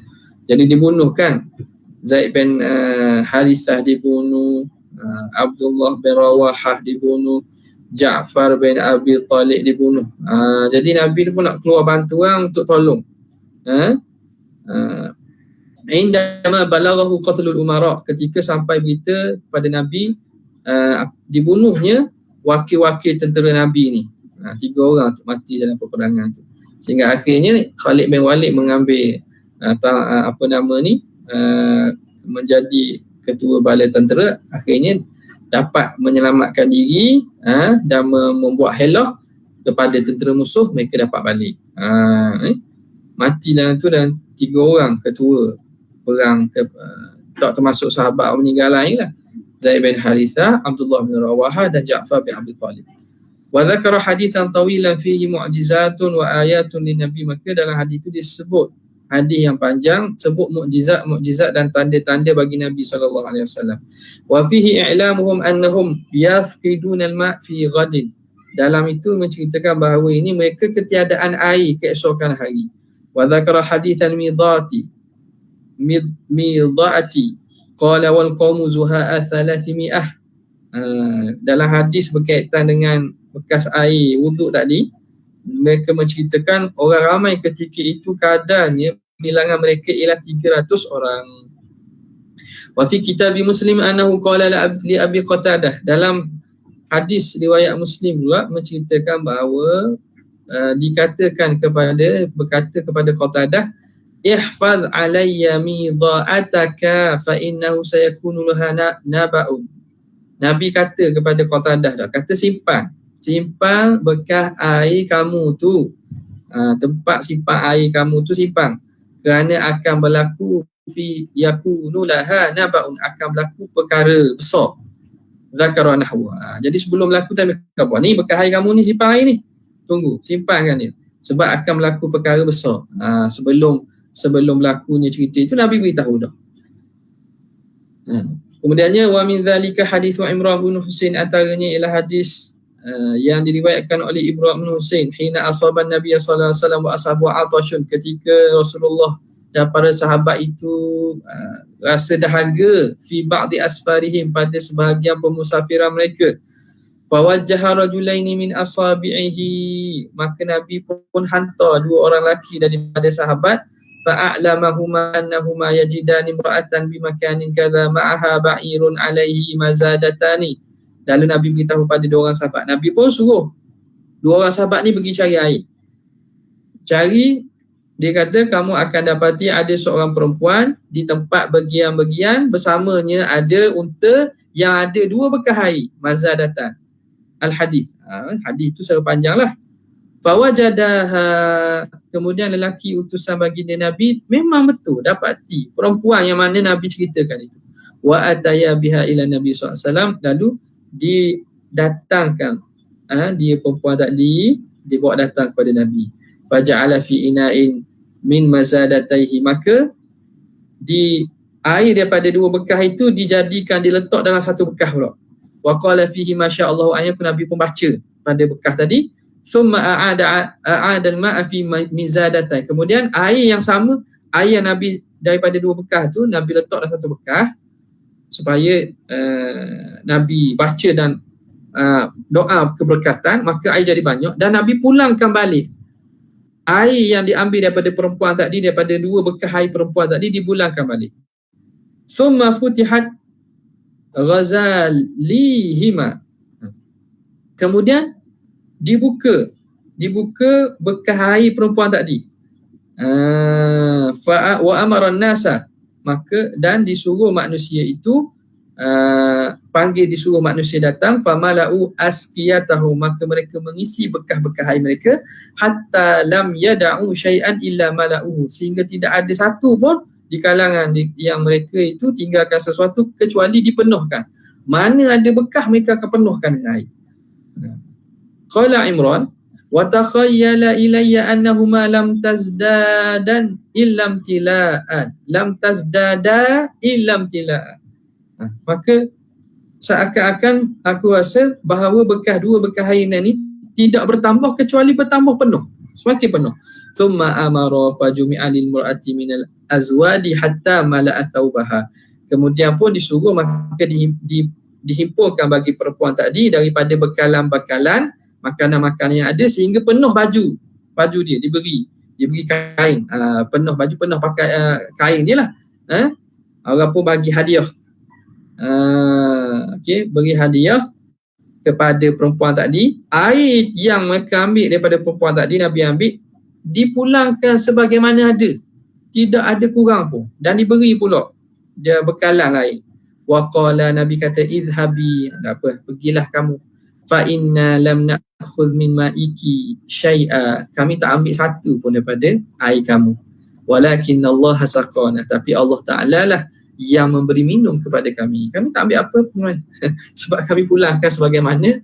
Jadi dibunuhkan. Zaid bin Harithah dibunuh, Abdullah bin Rawahah dibunuh, Ja'far bin Abi Talib dibunuh. Jadi Nabi pun nak keluar bantuan untuk tolong. Indama balaghahu qatlul umara, ketika sampai berita pada Nabi dibunuhnya wakil-wakil tentera Nabi ni. 3 orang mati dalam peperangan tu. Sehingga akhirnya Khalid bin Walid mengambil menjadi ketua bala tentera. Akhirnya dapat menyelamatkan diri dan membuat helah kepada tentera musuh, mereka dapat balik. Mati dalam tu dan 3 orang ketua perang, tak termasuk sahabat meninggal lain lah. Zaid bin Harithah, Abdullah bin Rawahah dan Ja'far bin Abi Talib. Wa dzakara haditsan tawilan fihi mu'jizatun wa ayatun lin-nabi, maka dalam hadis itu disebut hadis yang panjang, sebut mukjizat dan tanda-tanda bagi Nabi sallallahu alaihi wasallam. Wa fihi i'lamuhum annahum yafqiduna al-ma' fi ghadin. Dalam itu menceritakan bahawa ini mereka ketiadaan air keesokan hari. Wa dzakara haditsan midati qala wal qawmu zuha'a 300. Dalam hadis berkaitan dengan bekas air wuduk tadi, mereka menceritakan orang ramai ketika itu kadarnya bilangan mereka ialah 300 orang. Wa fi kitab Muslim annahu qala li Abi Qatadah. Dalam hadis riwayat Muslim juga menceritakan bahawa berkata kepada Qatadah, ihfaz alayya midha'ataka fa innahu sayakunu laha naba'un. Nabi kata kepada Qatadah dah, kata simpan bekas air kamu tu, tempat simpan air kamu tu simpan, kerana akan berlaku fi yakunu laha naba'un, akan berlaku perkara besar. Zakara nahwa. Jadi sebelum berlaku tadi apa ni, bekas air kamu ni, simpan air ni, tunggu, simpankan dia, sebab akan berlaku perkara besar. Sebelum berlakunya cerita itu Nabi beritahu dah. Kemudiannya wa min zalika hadis wa Imran bin Husain, antaranya ialah hadis yang diriwayatkan oleh Imran bin Husain, hina asaban Nabi sallallahu alaihi wasallam wa ashabu atashun, ketika Rasulullah dan para sahabat itu rasa dahaga fi ba'di asfarihim, pada sebahagian pemusafiran mereka. Fa wajjaha rajulaini min asabi'ihi, maka Nabi pun hantar 2 orang lelaki daripada sahabat. fa'a'lamahuma annahuma yajidani imra'atan bimakanin kadza ma'aha ba'irun 'alaihi mazadatani. Lalu Nabi beritahu pada dua orang sahabat. Nabi pun suruh dua orang sahabat ni pergi cari air. Cari, dia kata kamu akan dapati ada seorang perempuan di tempat bergian-bergian, bersamanya ada unta yang ada dua bekas air, mazadatan. Al-hadis. Hadis tu secara panjang lah. Fawajadaha, kemudian lelaki utusan baginda Nabi memang betul dapati perempuan yang mana Nabi ceritakan itu. Wa ataya biha ila Nabi SAW, lalu didatangkan dia perempuan tadi, dibawa datang kepada Nabi. Faja'ala fi ina'in min mazadataihi, maka di air daripada dua bekas itu dijadikan, diletak dalam satu bekas pula. Wa qala fihi masyaallah, ayat Nabi pun baca pada bekas tadi. Summa a'ada al-ma'a fi mizadatai, kemudian air yang sama, air yang Nabi daripada dua bekas tu Nabi letak dalam satu bekas supaya Nabi baca dan doa keberkatan, maka air jadi banyak, dan Nabi pulangkan balik air yang diambil daripada perempuan tadi, daripada dua bekas air perempuan tadi, dipulangkan balik. Summa futihat ghazalihima, kemudian dibuka bekas air perempuan tadi. Wa amara an-nasa, maka dan disuruh manusia itu disuruh manusia datang, famalau askiyatahu, maka mereka mengisi bekas-bekas air mereka, hatta lam yada'u syai'an illa mala'uhu, sehingga tidak ada satu pun di kalangan yang mereka itu tinggalkan sesuatu kecuali dipenuhkan. Mana ada bekas mereka akan penuhkan dengan air. Qala Imran, wa takhayyala ilayya annahuma lam tazdadan illam tila'an, lam tazdada illam tila'an. Maka seakan-akan aku rasa bahawa dua bekas air ni tidak bertambah kecuali bertambah penuh, semakin penuh. Thumma amara fajumi'a lil mar'ati minal azwadi hatta mala'at thawbaha, kemudian pun disuruh maka dihimpunkan bagi perempuan tadi daripada bekalan-bekalan makanan-makanan yang ada sehingga penuh baju dia, diberi kain, penuh baju, penuh pakai kain dia lah. Orang pun bagi hadiah. Beri hadiah kepada perempuan tadi. Air yang mereka ambil daripada perempuan tadi, Nabi ambil, dipulangkan sebagaimana ada, tidak ada kurang pun, dan diberi pula dia bekalan lain. Wa qala, Nabi kata, idhabi, tak apa, pergilah kamu, fa inna lam na'khudh min ma'iki syai'a, kami tak ambil satu pun daripada air kamu, walakin Allah saqana, tapi Allah Ta'ala lah yang memberi minum kepada kami tak ambil apa pun sebab kami pulangkan sebagaimana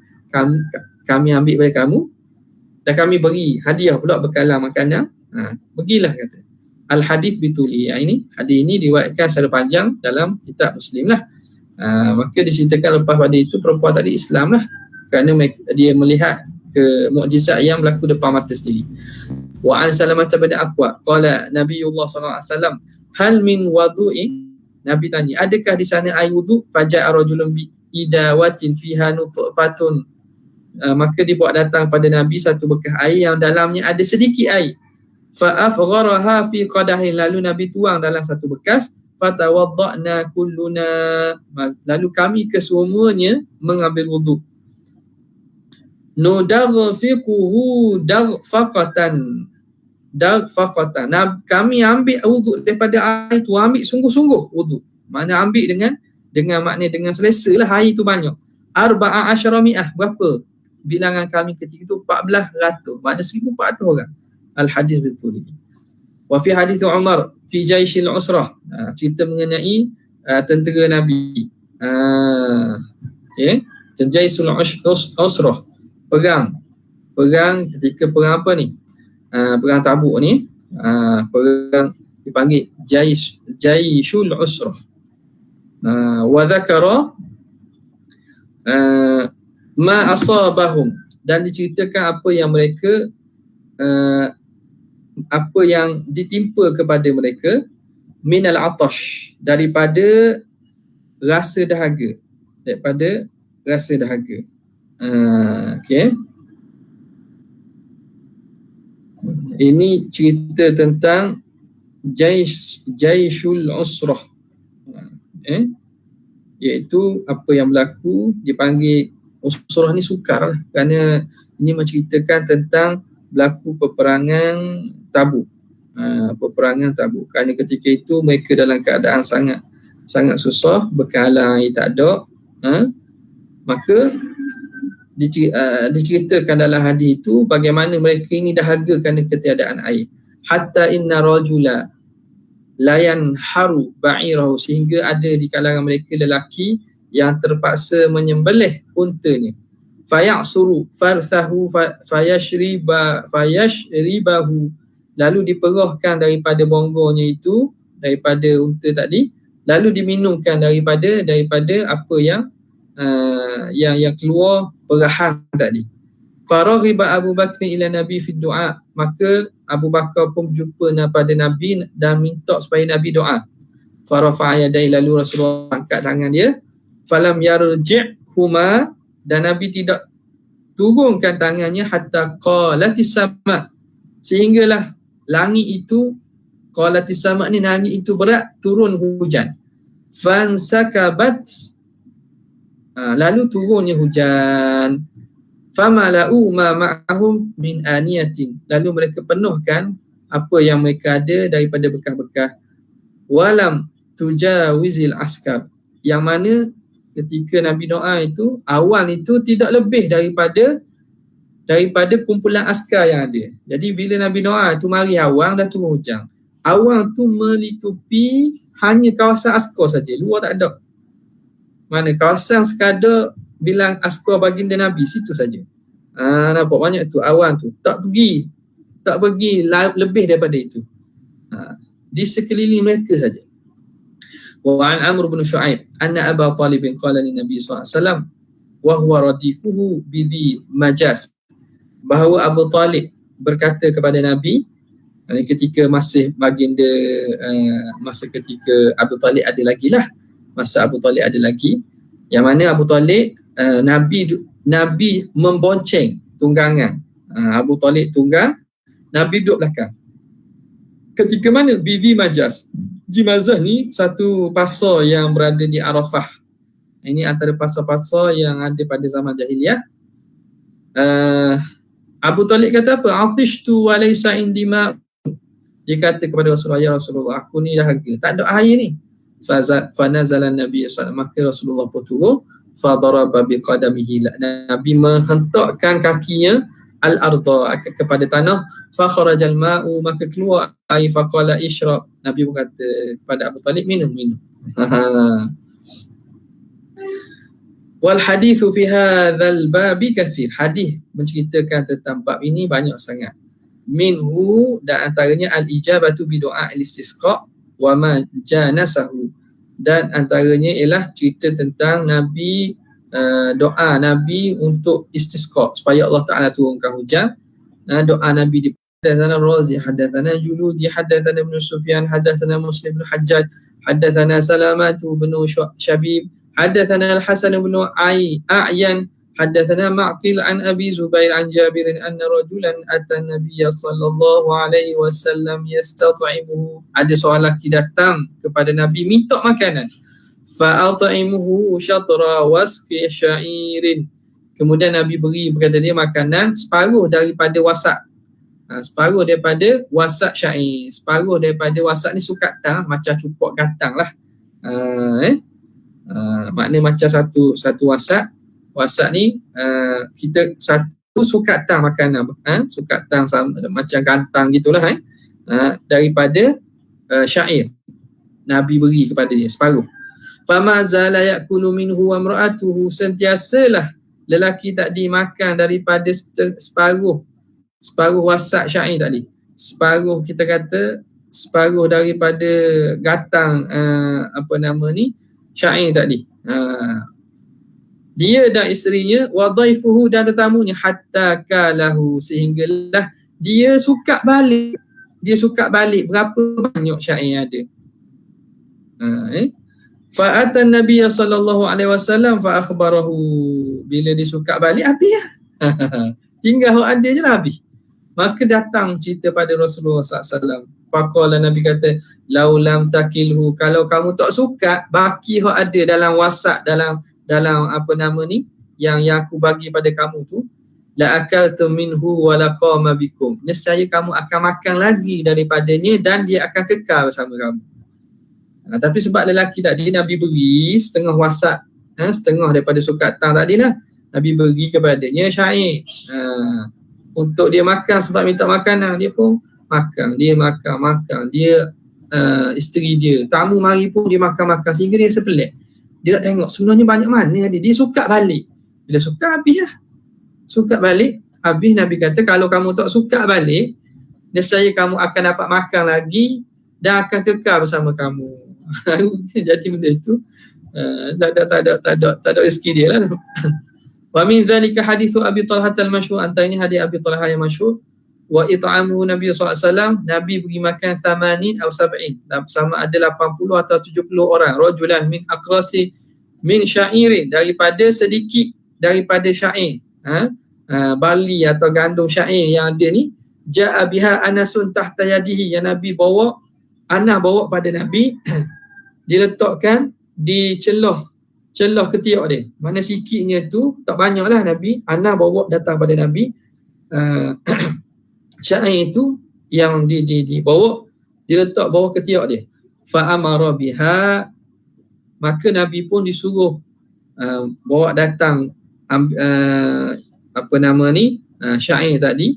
kami ambil dari kamu, dan kami beri hadiah pula bekalan makanan. Pergilah, kata. Al-hadis bituli, ini hadis ini diriwayatkan secara panjang dalam kitab Muslim lah. Maka diceritakan lepas pada itu perempuan tadi Islam lah, kerana dia melihat ke mukjizat yang berlaku depan mata sendiri. Wa an Salamah bin Aqwa qala Nabiullah sallallahu alaihi wasallam, hal min wudu'in, Nabi tanya, adakah di sana air wuduk? Faja'a rajulun bi idawatin fiha nutfatun, maka dibawa datang pada Nabi satu bekas air yang dalamnya ada sedikit air. Fa afgharaha fi qadahin, lalu Nabi tuang dalam satu bekas. Fatawadda'na kulluna, lalu kami kesemuanya mengambil wuduk. Nudaghfiquhu daghfaqatan, kami ambil wuduk daripada air tu, ambil sungguh-sungguh wuduk. Mana ambil dengan makna dengan selesa lah, air tu banyak. 14 berapa bilangan kami ketika itu? 1400, makna 1400 orang. Al-hadis betul ini. Wa fi hadis Umar fi jaishil usrah, cerita mengenai tentera Nabi. Jaisul usrah, perang ketika perang apa ni? Perang Tabuk ni, perang dipanggil Jaisul Usrah. Wa dzakara ma asabahum, dan diceritakan apa yang mereka apa yang ditimpa kepada mereka, minal atash, daripada rasa dahaga, ini cerita tentang Jaishul Usrah, iaitu apa yang berlaku dipanggil Usrah ni sukar lah, kerana ini menceritakan tentang berlaku peperangan Tabuk. Peperangan Tabuk, kerana ketika itu mereka dalam keadaan sangat susah, bekal air tak ada, maka diceritakan dalam hadis itu bagaimana mereka ini dahaga kerana ketiadaan air. Hatta inna rajula layan haru ba'irahu, sehingga ada di kalangan mereka lelaki yang terpaksa menyembelih untanya. Fayaksuru farsahu fayashribahu, lalu diperahkan daripada bonggonya itu, daripada unta tadi, lalu diminumkan daripada apa yang keluar perahan tadi. Faraghiba Abu Bakr ila Nabi fi du'a, maka Abu Bakar pun berjumpa pada Nabi dan minta supaya Nabi doa. Farafa'a yadai, lalu Rasulullah angkat tangan dia. Falam yarji'huma, dan Nabi tidak turunkan tangannya hatta qalatis sama, sehinggalah langit itu, qalatis sama ni langit itu berat, turun hujan. Fansakabat, lalu turunnya hujan. Famala'u ma ma'ahum min aniyatin, lalu mereka penuhkan apa yang mereka ada daripada bekas-bekas. Walam tujawizil askar, yang mana ketika Nabi doa itu, awan itu tidak lebih daripada kumpulan askar yang ada. Jadi bila Nabi doa itu mari awan, dah turun hujan. Awan tu melitupi hanya kawasan askar saja, luar tak ada. Mana kawasan sekadar bilang askar baginda Nabi, situ saja. Nampak banyak tu awan tu, tak pergi lebih daripada itu. Di sekeliling mereka saja. Wa an Amr bin Shu'aib anna Aba Talib qala lin Nabi sallallahu alaihi wasallam wa huwa radifuhu bi majas, bahawa Abu Talib berkata kepada Nabi ketika masih baginda, masa ketika Abu Talib ada lagi lah, masa Abu Talib ada lagi, yang mana Abu Talib, Nabi membonceng tunggangan. Abu Talib tunggang, Nabi duduk belakang. Ketika mana? Bibi Majas. Jimazah ni satu pasar yang berada di Arafah. Ini antara pasar-pasar yang ada pada zaman jahiliah. Abu Talib kata apa? Atishtu wa laysa indi ma'. Dia kata kepada Rasulullah, ya Rasulullah, aku ni dahaga, tak ada air ni. Fanazala Nabi sallallahu alaihi wasallam, maka Rasulullah pun turun. Fadaraba biqadamihi, Nabi menghentakkan kakinya al-arda, kepada tanah. Fa kharajal ma'u, maka keluar air. Faqala ishrab, Nabi berkata kepada Abu Talib, minum. Wal hadithu fi hadzal babi kathir, hadis menceritakan tentang bab ini banyak sangat. Minhu, dan antaranya al-ijabatu bi du'a al-istisqa wa ma janasahu, dan antaranya ialah cerita tentang Nabi, doa Nabi untuk istisqa, supaya Allah Ta'ala turunkan hujan. Doa Nabi di hadatsana Razi, hadatsana Juludi, hadatsana Ibn Sufyan, hadatsana Muslim bin Hajjaj, hadatsana Salamatu bin Shabib, hadatsana Al-Hasan bin A'yan, hadatsana Ma'qil an Abi Zubair an Jabir anna rajulan ata Nabiy sallallahu alaihi wasallam yastat'imuhu, ada seorang lelaki datang kepada Nabi minta makanan. Fa'at'imuhu syatra wasqi sya'irin, kemudian Nabi beri kepada dia makanan separuh daripada wasak. Separuh daripada wasak syair, separuh daripada wasak ni sukatan, macam cupok gatang lah. Makna macam satu wasak. Wasak ni kita satu sukatan makanan, sukatan sama macam gantang gitulah, daripada syair. Nabi beri kepada dia separuh. Fama zala yakulu minhu wa imra'atuhu, sentiasalah lelaki tadi makan daripada separuh wasak syair tadi. Separuh, kita kata separuh daripada gatang syair tadi. Dia dan isterinya, wa dhaifuhu, dan tetamunya, hatta kalahu, sehinggalah dia suka balik berapa banyak syair yang ada. Fa'atan Nabi sallallahu alaihi wasallam fa akhbarahu, bila dia suka balik habis lah. Tinggal hak ada je lah habis. Maka datang cerita pada Rasulullah SAW. Faqala, Nabi kata, laulam takilhu, kalau kamu tak suka baki yang ada dalam wasak, dalam apa nama ni, yang aku bagi pada kamu tu, la akaltu minhu wa laqama bikum, nescaya kamu akan makan lagi daripadanya dan dia akan kekal bersama kamu. Tapi sebab lelaki tadi Nabi beri setengah wasak, setengah daripada sukatan tadi lah, Nabi beri kepadanya syair untuk dia makan. Sebab minta makanan, dia pun makan, dia dia isteri dia, tamu mari pun dia makan, sehingga dia sepelik. Dia nak tengok sebenarnya banyak mana dia suka balik. Bila suka habis lah, suka balik habis. Nabi kata kalau kamu tak suka balik, nescaya kamu akan dapat makan lagi dan akan kekal bersama kamu. Jadi benda itu tak ada rezeki dia lah. Wa min dzalika hadithu Abi Talhah al-masyhur, antaranya hadis Abi Talhah yang masyhur. Wa it'amuhu Nabi SAW, Nabi beri makan 80 atau 70, sama ada 80 atau 70 orang, rajulan min aqrasi min syairin, daripada sedikit daripada syair, bali atau gandum syair yang ada ni. Ja'a biha Anasun tahta yadihi, yang Nabi bawa, Anas bawa pada Nabi diletakkan di celah ketiak dia. Mana sikitnya tu, tak banyaklah Nabi. Anas bawa datang pada Nabi syair itu yang dibawa, diletak bawah ketiak dia. Fa amara biha, maka Nabi pun disuruh bawa datang apa nama ni, syair tadi.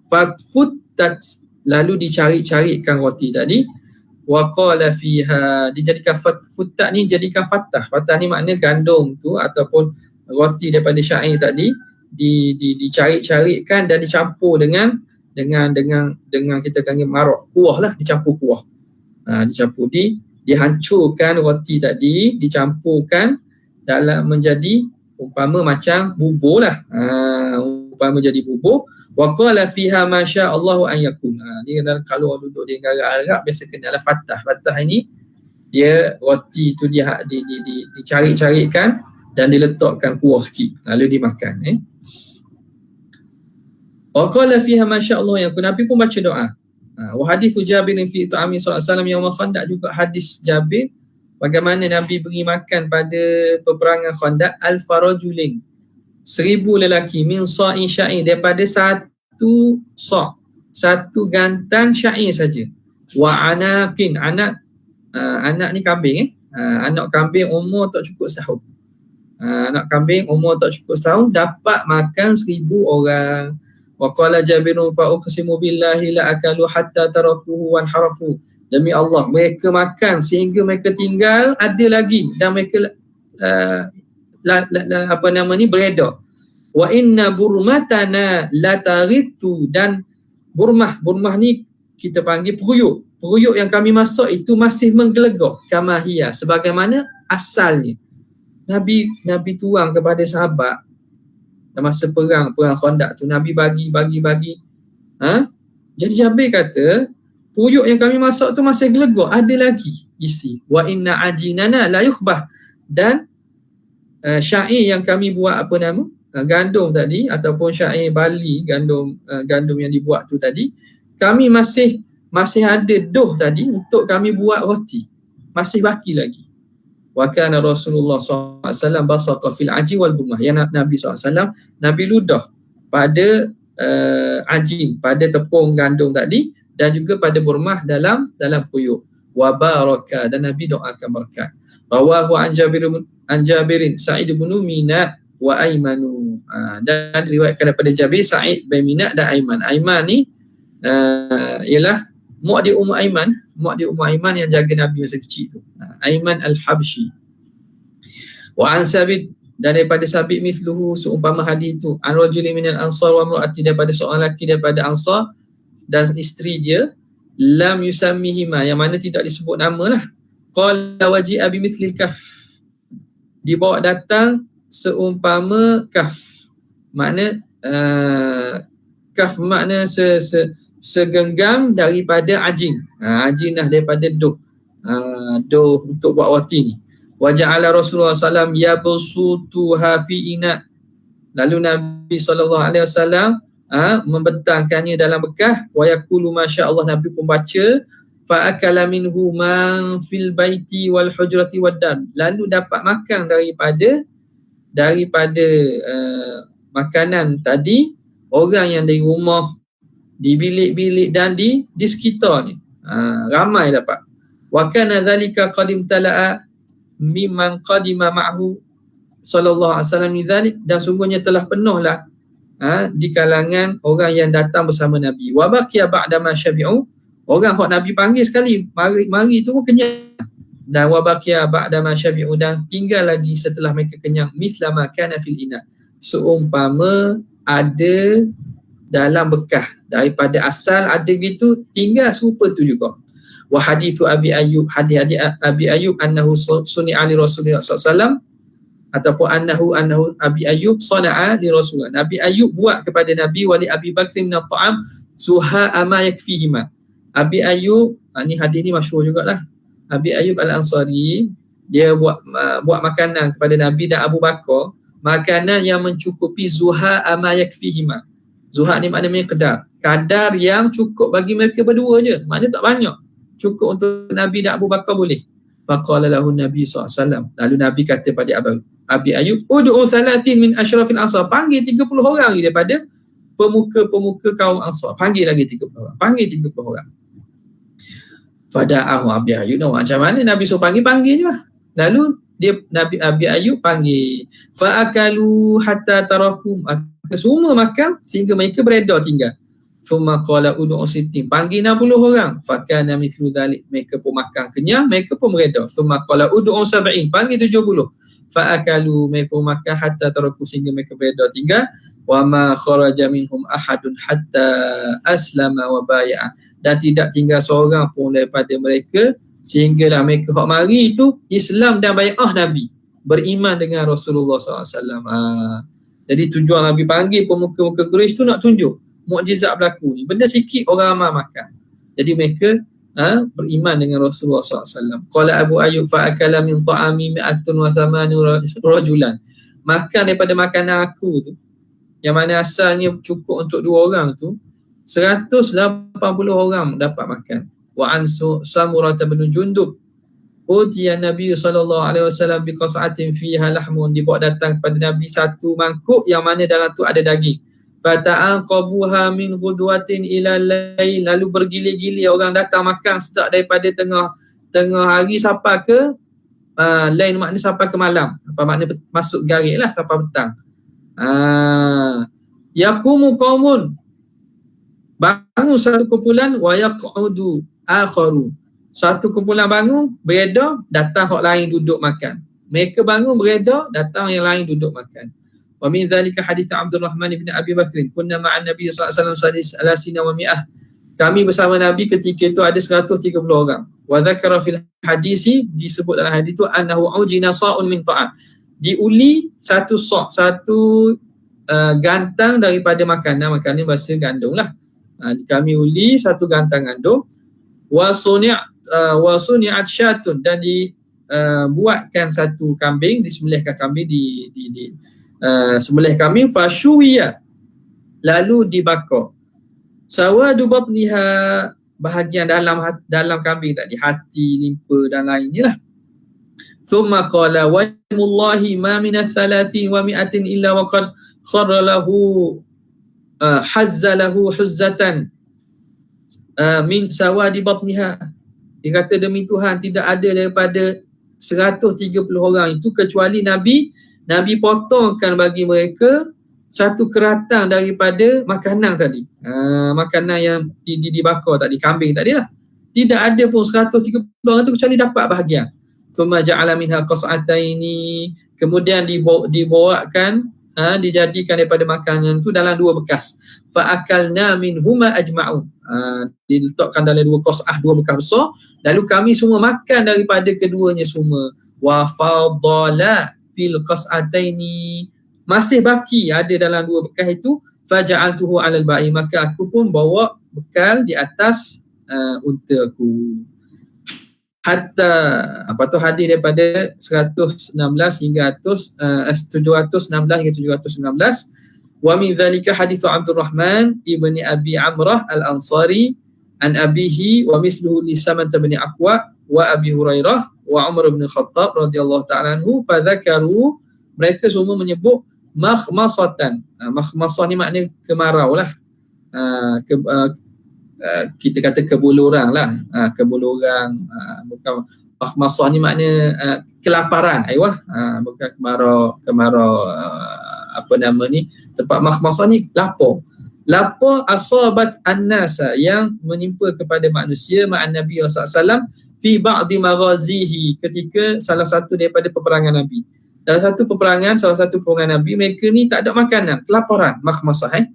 Fatfutat, lalu dicari-carikan roti tadi. Wa qala fiha, dijadikan futat ni jadikan fatah. Fatah ni makna gandum tu ataupun roti daripada syair tadi dicari-carikan dan dicampur dengan kita panggil marok, kuah lah, dicampur kuah. Dicampur, dihancurkan roti tadi, dicampurkan dalam menjadi umpama macam bubur lah. Umpama jadi bubur. Wa qala fiha ma syaa Allahu an yakun. Ni kalau duduk di negara Arab biasa kenal fatah. Fatah ini dia roti tu dia dicari-carikan dan diletakkan kuah sikit lalu dimakan. Wa qala fiha ma syaa Allah yakun. Nabi pun baca doa. Wa hadithu Jabir fi ta'ami sallallahu alaihi wasallam yaum Khandaq, juga hadis Jabir bagaimana Nabi beri makan pada peperangan Khandaq, al-farajulin, 1000 lelaki, min sa'i syair, daripada satu sa', satu gantan syair saja. Wa anaqin, anak ni kambing, anak kambing umur tak cukup setahun. Anak kambing umur tak cukup setahun dapat makan 1000 orang. Wa qala Jabirun fa uqsimu billahi la akalu hatta tarakuhu wan harafu. Demi Allah, mereka makan sehingga mereka tinggal ada lagi dan mereka apa nama ni, beredar. Wa inna burmatana la taritu, dan burmah ni kita panggil peruyuk yang kami masak itu masih menggelegak, kama hiya, sebagaimana asalnya. Nabi tuang kepada sahabat masa perang Khandaq tu, Nabi bagi. Jadi Jabir kata peruyuk yang kami masak tu masih gelegak, ada lagi isi. Wa inna ajinana la yukhbah, dan syair yang kami buat apa nama, gandum tadi ataupun syair bali, gandum yang dibuat tu tadi, kami masih ada doh tadi untuk kami buat roti, masih baki lagi. Wa kana Rasulullah SAW basaqa fil aji wal bumah, yang Nabi SAW Nabi ludah pada ajin, pada tepung gandum tadi, dan juga pada burmah dalam peruyuk. Wa baraka, dan Nabi doakan berkat. Rawahu an Jabirin Sa'id bin Mina wa Aimanu, dan diriwayatkan daripada Jabir, Sa'id bin Mina dan Aiman. Aiman ni ialah mak dia Ummu Aiman yang jaga Nabi masa kecil tu, Aiman al-Habsyi. Wa an Sabit, dan daripada Sabit mithluhu, seumpama hadis tu, an rajulin minal ansar wa imraati, daripada seorang lelaki daripada Ansar dan isteri dia, lam yusammihima, yang mana tidak disebut nama lah. Qala waji'a bimithli kaf, dibawa datang seumpama kaf, makna kaf makna segenggam daripada ajin. Ajin lah daripada doh untuk buat roti ni. Wa ja'ala Rasulullah SAW yabsutuha fi ina, lalu Nabi SAW membentangkannya dalam bekah, wa yaqulu masya-Allah, Nabi pun baca, fa akala minhu man fil baiti wal hujrati wad dar, lalu dapat makan daripada makanan tadi orang yang dari rumah, di bilik-bilik dan di sekitarnya. Ramai dapat. Wa kana dzalika qadim tala'a mimman qadima ma'hu sallallahu alaihi wasallam dzalik, dan sungguhnya telah penuhlah di kalangan orang yang datang bersama Nabi. Wa baqiya ba'da ma syabi'u, orang hok Nabi panggil sekali, mari tu pun kenyang. Dan wa baqiya ba'da ma syabi'u, dan tinggal lagi setelah mereka kenyang, mithla ma kana fil ina, seumpama ada dalam bekah, daripada asal ada gitu, tinggal serupa tu juga. Wa hadithu Abi Ayyub, hadis Abi Ayyub annahu suni'a li Rasulullah sallallahu alaihi wasallam, ataupun annahu Abi Ayyub sana'a li Rasulullah, Nabi Ayyub buat kepada Nabi, wali Abi Bakr min at-ta'am suha ama yakfihima. Abi Ayyub, ni hadis ni masyhur jugalah. Abi Ayyub Al-Ansari, dia buat makanan kepada Nabi dan Abu Bakar, makanan yang mencukupi zuha ama yakfihima. Zuha ni maknanya kadar yang cukup bagi mereka berdua je, maknanya tak banyak, cukup untuk Nabi dan Abu Bakar boleh. Faqala lahu Nabi SAW, lalu Nabi kata pada Abi Ayyub, ud'u thalathin min asyrafil ansar, panggil 30 orang daripada pemuka-pemuka kaum Ansar, panggil lagi 30 orang, panggil 30 orang. Fada'ahu Abi Ayyub, macam mana Nabi suruh panggil je lah. Lalu Abi Ayyub panggil, fa'akalu hatta tarakum, semua makan sehingga mereka beredar tinggal. Thumma qala ud'u sittin, panggil 60 orang, fakana mithlu dhalik, mereka pun makan kenyang, mereka pun beredar. Thumma qala ud'u sab'in, panggil 70, fa'akalu, mereka pun makan hatta taraku, sehingga mereka beredar tinggal. Wa ma kharaja minhum ahadun hatta aslama wa bai'a, dan tidak tinggal seorang pun daripada mereka sehinggalah mereka hak mari itu Islam dan bai'ah Nabi, beriman dengan Rasulullah SAW. Jadi tujuan Nabi panggil pemuka-pemuka Quraisy tu nak tunjuk mukjizat berlaku ni, benda sikit orang ramai makan. Jadi mereka beriman dengan Rasulullah SAW. Qala Abu Ayyub fa akala min ta'ami 108 rajulan, makan daripada makanan aku tu, yang mana asalnya cukup untuk 2 orang tu, 180 orang dapat makan. Wa an Samurah bin Jundub, utiya Nabi sallallahu alaihi wasallam bi qas'atin fiha lahmun, dibawa datang kepada Nabi satu mangkuk yang mana dalam tu ada daging. Fata'aqabuha min ghudwatin ila lail, lalu bergilir-gilir orang datang makan start daripada tengah hari sampai ke lain, makna sampai ke malam, apa makna masuk garik lah sampai petang. Yaqumu qaumun, bangun satu kumpulan, wa yaq'udu akharu, satu kumpulan bangun beredar, datang hak lain duduk makan. Mereka bangun beredar, datang yang lain duduk makan. Wa min dhalika hadits Abdul Rahman bin Abi Bakr, kunna ma'an Nabi sallallahu alaihi wasallam salasina wa mi'ah, kami bersama Nabi ketika itu ada 130 orang. Wa dzakara fil hadisi, disebut dalam hadis itu, annahu ujina sa'un min ta'am, diuli satu sa', satu gantang daripada makanan bahasa gandum lah. Kami uli satu gantang gandum. Wa suni'at syatun, dan dibuatkan satu kambing, disembelihkan kambing, sembelih kambing, fashuwiya, lalu dibakar. Sawadu batniha, bahagian dalam kambing tadi, hati, limpa dan lainnya lah. Thumma qala wa wallahi ma min 30 wa 100 illa wa qad kharra lahu hazzalahu huzzatan min sawadi batniha. Dia kata demi Tuhan, tidak ada daripada 130 orang itu kecuali Nabi potongkan bagi mereka satu keratang daripada makanan tadi. Makanan yang dibakar tadi, kambing tadi lah. Tidak ada pun 130 orang itu kecuali dapat bahagian. Thumma ja'ala minha qas'ataini, kemudian dibawakan, dijadikan daripada makanan itu dalam 2 bekas. Fa akalna minhuma ajma'u, diletakkan dalam 2 qas'ah, 2 bekas besar, lalu kami semua makan daripada keduanya semua. Wa fadala fil qas'ataini, masih baki ada dalam 2 bekas itu, faja'altuhu 'alal ba'i, maka aku pun bawa bekal di atas untaku. Hatta hadis daripada 116 hingga 716 hingga 719. Wa min dzalika hadits Abdurrahman ibni Abi Amrah Al-Ansari an abihi wa mithluhu li Samah bin Aqwa wa Abi Hurairah wa Umar bin Khattab radhiyallahu ta'ala anhu fa dzakaru, mereka semua menyebut makhmasatan. Makhmasah ni maknanya kemarau lah. Kita kata kebuluran lah. Kebuluran, bukan makhmasah ni maknanya kelaparan. Bukan kemarau apa nama ni, tempat makhmasah ni lapar. Lapar asabat an-nasa, yang menimpa kepada manusia ma'an Nabi SAW fi ba'di maghazihi, ketika salah satu daripada peperangan Nabi. Dalam salah satu peperangan Nabi, mereka ni tak ada makanan, kelaparan, makhmasah.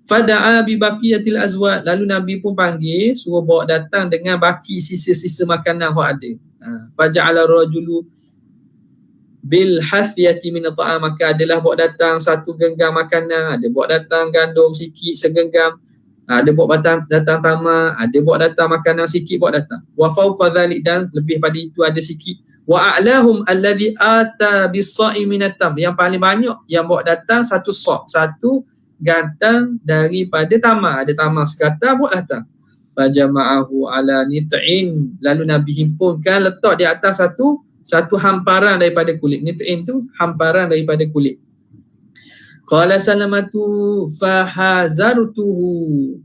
Fada'a bi baqiyatil azwad, lalu Nabi pun panggil, suruh bawa datang dengan baki sisa-sisa makanan yang ada. Faja'ala rajulu bil hafiyati min ta'am, maka adalah bawa datang satu genggam makanan, ada bawa datang gandum sikit segenggam, ada bawa datang tamar, ada bawa datang makanan sikit bawa datang. Wa fawqa dhalik, dan lebih pada itu ada sikit. Wa a'lahum alladhi ata bis-sa'i min at-tam, yang paling banyak yang bawa datang satu sa', satu gantang daripada tamar, ada tamar sekata bawa datang. Fajama'ahu ala nit'in, lalu Nabi himpunkan, letak di atas satu hamparan daripada kulit. Nit'in tu hamparan daripada kulit. Qala Salamatu fahazartuhu,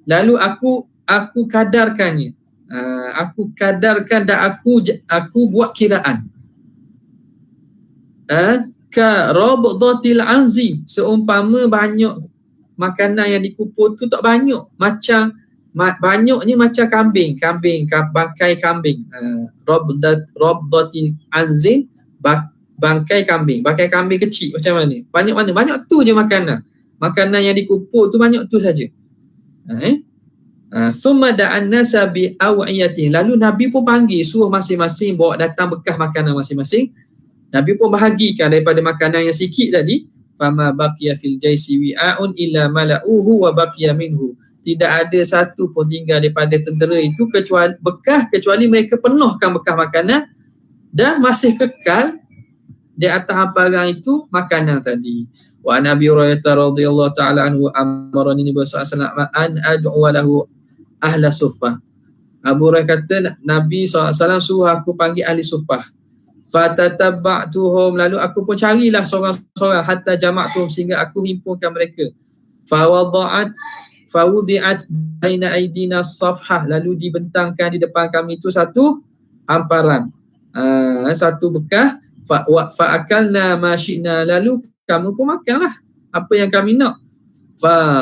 lalu aku kadarkannya. Aku kadarkan dan aku buat kiraan. Ka rabdatil anzi, seumpama banyak makanan yang dikupur tu tak banyak, macam banyaknya macam kambing, bangkai kambing. Rabdatil anzin, bangkai kambing kecil macam mana? Banyak tu je makanan yang dikupur tu, banyak tu saja. Summa da'an nasa bi aw'iyati, lalu Nabi pun panggil, suruh masing-masing bawa datang bekas makanan masing-masing. Nabi pun bahagikan daripada makanan yang sikit tadi. Fama baqiya fil jaisi wi'aun illa mala'uhu wa baqiya minhu, tidak ada satu pun tinggal daripada tentera itu kecuali mereka penuhkan bekas makanan dan masih kekal di atas hamparan itu makanan tadi. Wa Nabi Hurairah radhiyallahu ta'ala anhu amarani Nabi sallallahu alaihi wasallam an ad'u lahu ahla suffah. Abu Hurairah kata Nabi SAW suruh aku panggil ahli suffah. Fatatabba'tuhum, lalu aku pun carilah seorang-seorang, hatta jama'tuhum, sehingga aku himpunkan mereka. Fawudi'at baina aidina safhah, lalu dibentangkan di depan kami itu satu hamparan, satu bekas. Fa'akalna ma syi'na, lalu kamu pun makanlah apa yang kami nak.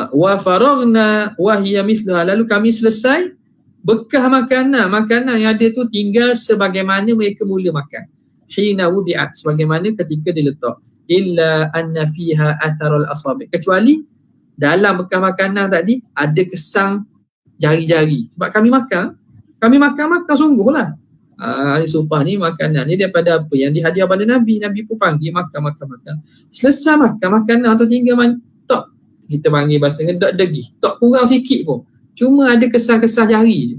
Wa faragna wa hiya mithluha, lalu kami selesai bekas makanan yang ada tu tinggal sebagaimana mereka mula makan. Hina wudi'at, sebagaimana ketika diletak. Illa anna fiha atharul asabi, kecuali dalam bekas makanan tadi ada kesang jari-jari. Sebab kami makan sungguhlah. Ahli suffah ni makanan ni daripada apa yang dihadiah pada Nabi. Nabi pun panggil makan. Selesai makan makanan tu tinggal tak, kita panggil bahasa ngedak degih, tak kurang sikit pun, cuma ada kesah-kesah jari je.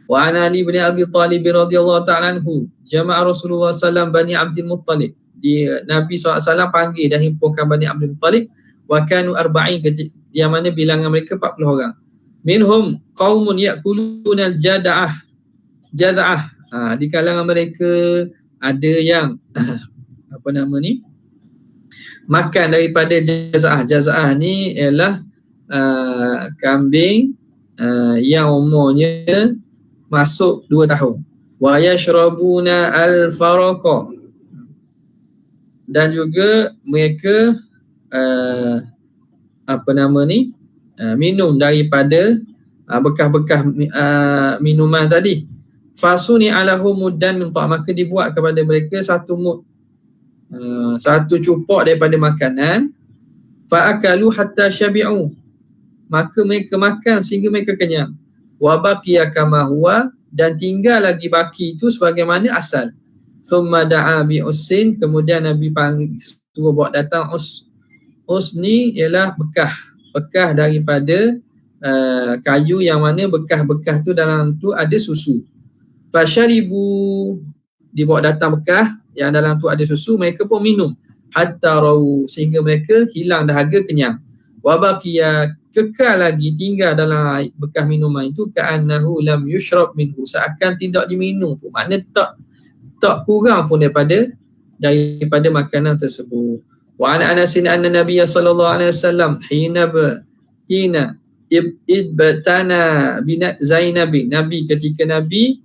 Wa ana Ali bin Abi Talib radhiyallahu ta'ala anhu jama'a Rasulullah sallallahu Bani Abdul Muttalib, Nabi SAW panggil dan himpunkan Bani Abdul Muttalib. Wa kanu arba'in, yang mana bilangan mereka 40 orang. Minhum qaumun ya'kuluna al-jada'ah. Di kalangan mereka ada yang apa nama ni, makan daripada jaza'ah. Jaza'ah ni ialah kambing yang umurnya masuk 2 tahun. Wa yashrabuna al-faraqa, dan juga mereka minum daripada bekas-bekas minuman tadi. Fasuni alahu muddan min ta', maka dibuat kepada mereka satu mud, satu cupok daripada makanan. Fa'akalu hatta syabi'u, maka mereka makan sehingga mereka kenyang. Wa baqiya kama huwa, dan tinggal lagi baki itu sebagaimana asal. Thumma da'a bi ussin, kemudian Nabi panggil, suruh bawa datang us ni ialah bekas daripada kayu, yang mana bekas-bekas tu dalam tu ada susu. Fasyaribu, dibawa datang bekas yang dalam tu ada susu, mereka pun minum. hatta rawu, sehingga mereka hilang dahaga, kenyang. Wa baqiya, kekal lagi tinggal dalam bekas minuman itu, ka'annahu lam yushrab minhu, seakan tidak diminum pun. Maknanya tak kurang pun daripada makanan tersebut. Wa an Anasin anna Nabiy sallallahu alaihi wasallam hina ibtana binat Zainab, Nabi ketika Nabi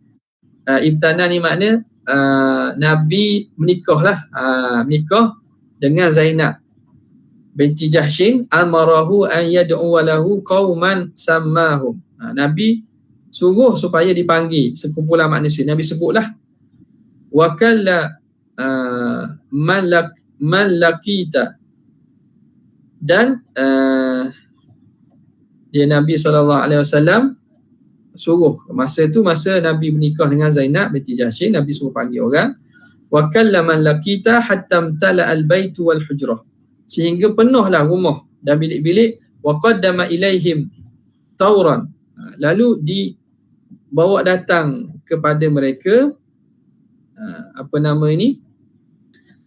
ibtana ni makna Nabi menikah dengan Zainab binti Jahshin, amarahu an yad'u lahu qauman sammahum. Nabi suruh supaya dipanggil sekumpulan manusia. Nabi sebutlah wa kalla man laqita, dan dia Nabi SAW suruh, masa Nabi menikah dengan Zainab binti Jahshin, Nabi suruh panggil orang. Wa kalla man laqita hatta amtala al-bait wal hujrah, sehingga penuhlah rumah dan bilik-bilik. Wa qaddama ilaihim tauran, lalu dibawa datang kepada mereka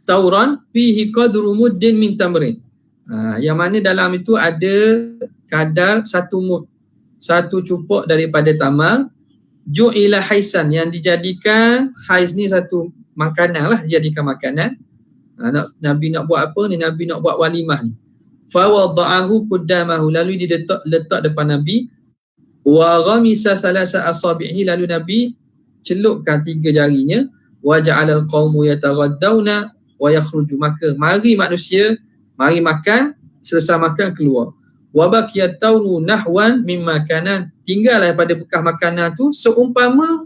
tauran fihi qadru muddin min tamrin, yang mana dalam itu ada kadar satu mud, satu cupuk daripada tamar. Ju'ila haisan, yang dijadikan, hais ni satu makanan lah, dijadikan makanan. Nabi nak buat apa ni? Nabi nak buat walimah ni. Fa wada'ahu qaddamahu, lalu letak depan Nabi. Wa ghamisa salasa asabihi, lalu Nabi celupkan 3 jarinya. Wa ja'alal qaumu yataghaddawna wa yakhruju, maka mari manusia, mari makan, selesai makan keluar. Wa baqiyat tawru nahwan mimma kanan, tinggal daripada bekas makanan tu seumpama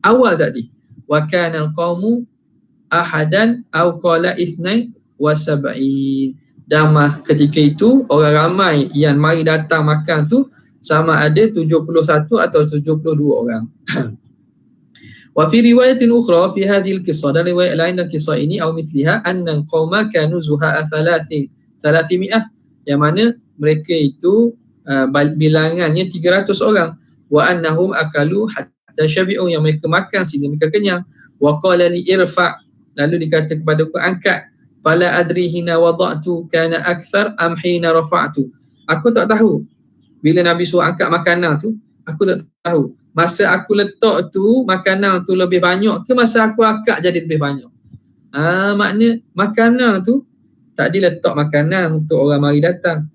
awal tadi. Wa kana al-qaumu ahadan aw qala ithnai wa sab'in, dan ketika itu orang ramai yang mari datang makan tu sama ada 71 atau 72 orang. Wa fi riwayatin ukhra fi hadhihi al-qissah, dan riwayat lain dalam kisah ini atau mithliha, anna al-qauma kanu zuha'a 300, yang mana mereka itu bilangannya 300 orang. Wa annahum akalu hatta syabi'u, yang mereka makan sehingga mereka kenyang. Wa qala li irfa', lalu dikata kepada aku, angkat. Fala adri hina wada'tu kana akthar am hina rafa'tu, aku tak tahu bila Nabi suruh angkat makanan tu, aku tak tahu masa aku letak tu makanan tu lebih banyak ke masa aku angkat jadi lebih banyak. Makna makanan tu tak diletak makanan untuk orang mari datang.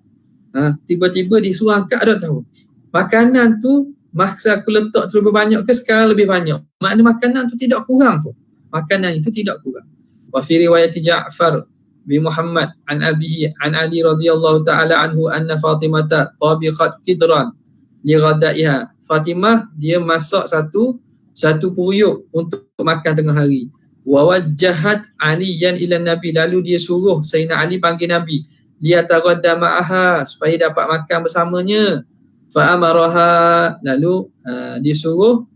Tiba-tiba disuruh angkat, dah tahu makanan tu masa aku letak tu lebih banyak ke sekarang lebih banyak. Makna makanan tu tidak kurang pun. Makanan itu tidak kurang. Wa fi riwayat Ja'far bin Muhammad an abihi an Ali radhiyallahu ta'ala anhu anna Fatimah tabiqat qidran li ghadaiha. Fatimah dia masak satu periuk untuk makan tengah hari. Wa wajjahat Aliyan ila Nabi, lalu dia suruh Sayyidina Ali panggil Nabi, dia taghadda ma'aha, supaya dapat makan bersamanya. Fa amaraha, lalu dia suruh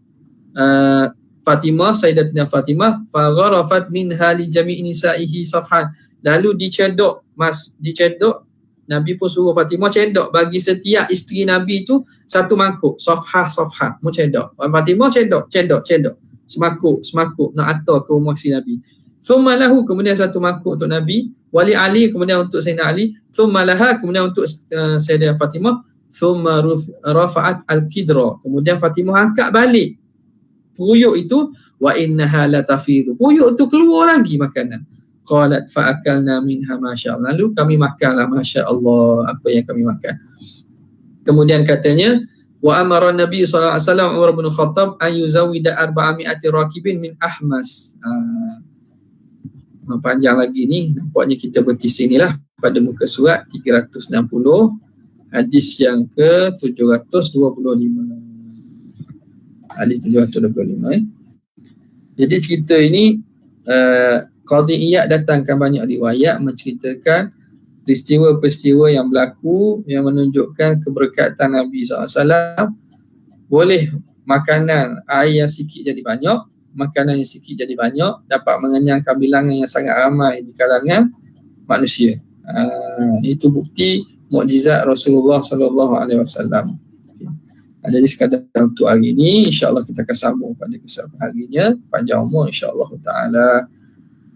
Fatimah, Sayyidatina Fatimah, fa gharafat minha li jami'i nisa'ihi safhan, lalu dicedok Nabi pun suruh Fatimah cedok bagi setiap isteri Nabi tu satu mangkuk, safhah mu cedok. Fatimah cedok semakuk nak hantar ke rumah si Nabi. Thumma lahu, kemudian satu mangkuk untuk Nabi, wali Ali, kemudian untuk Sayyidina Ali, thumma laha, kemudian untuk Sayyidah Fatimah, thumma rafa'at al-qidra, kemudian Fatimah angkat balik periuk itu, wa innaha la tafidu, periuk tu keluar lagi makanan. Qalat fa akalna minha masyaallah, lalu kami makanlah masyaallah apa yang kami makan. Kemudian katanya, wa amara Nabi sallallahu alaihi wasallam Umar bin Khattab an yuzawida 400 rakibin min ahmas. Panjang lagi ni, nampaknya kita berhenti sinilah pada muka surat 360, hadis yang ke 725. Hadis 725. Jadi cerita ini Qadhi Iyad datangkan banyak riwayat menceritakan peristiwa-peristiwa yang berlaku yang menunjukkan keberkatan Nabi SAW. Boleh makanan air yang sikit jadi banyak, makanan yang sikit jadi banyak, dapat mengenyangkan bilangan yang sangat ramai di kalangan manusia. Itu bukti mukjizat Rasulullah SAW. Jadi sekadar untuk hari ini, insya-Allah kita akan sambung pada kesempatan harinya, panjang umur insya-Allah taala.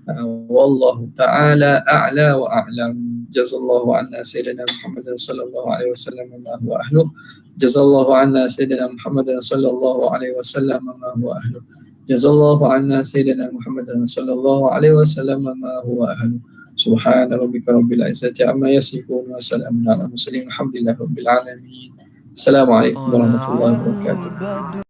Wallahu ta'ala a'la wa a'lam. Jazallahu anna sayyidina Muhammadan sallallahu alaihi wasallam ma huwa ahluh. Jazallahu anna sayyidina Muhammadan sallallahu alaihi wasallam ma huwa ahluh. Jazallahu anna sayyidina Muhammadan sallallahu alaihi wasallam ma huwa ahluh. Subhana rabbika rabbil izzati amma yasifun wa salamun ala mursalin. Alhamdulillahi rabbil alamin. Assalamualaikum warahmatullahi wabarakatuh.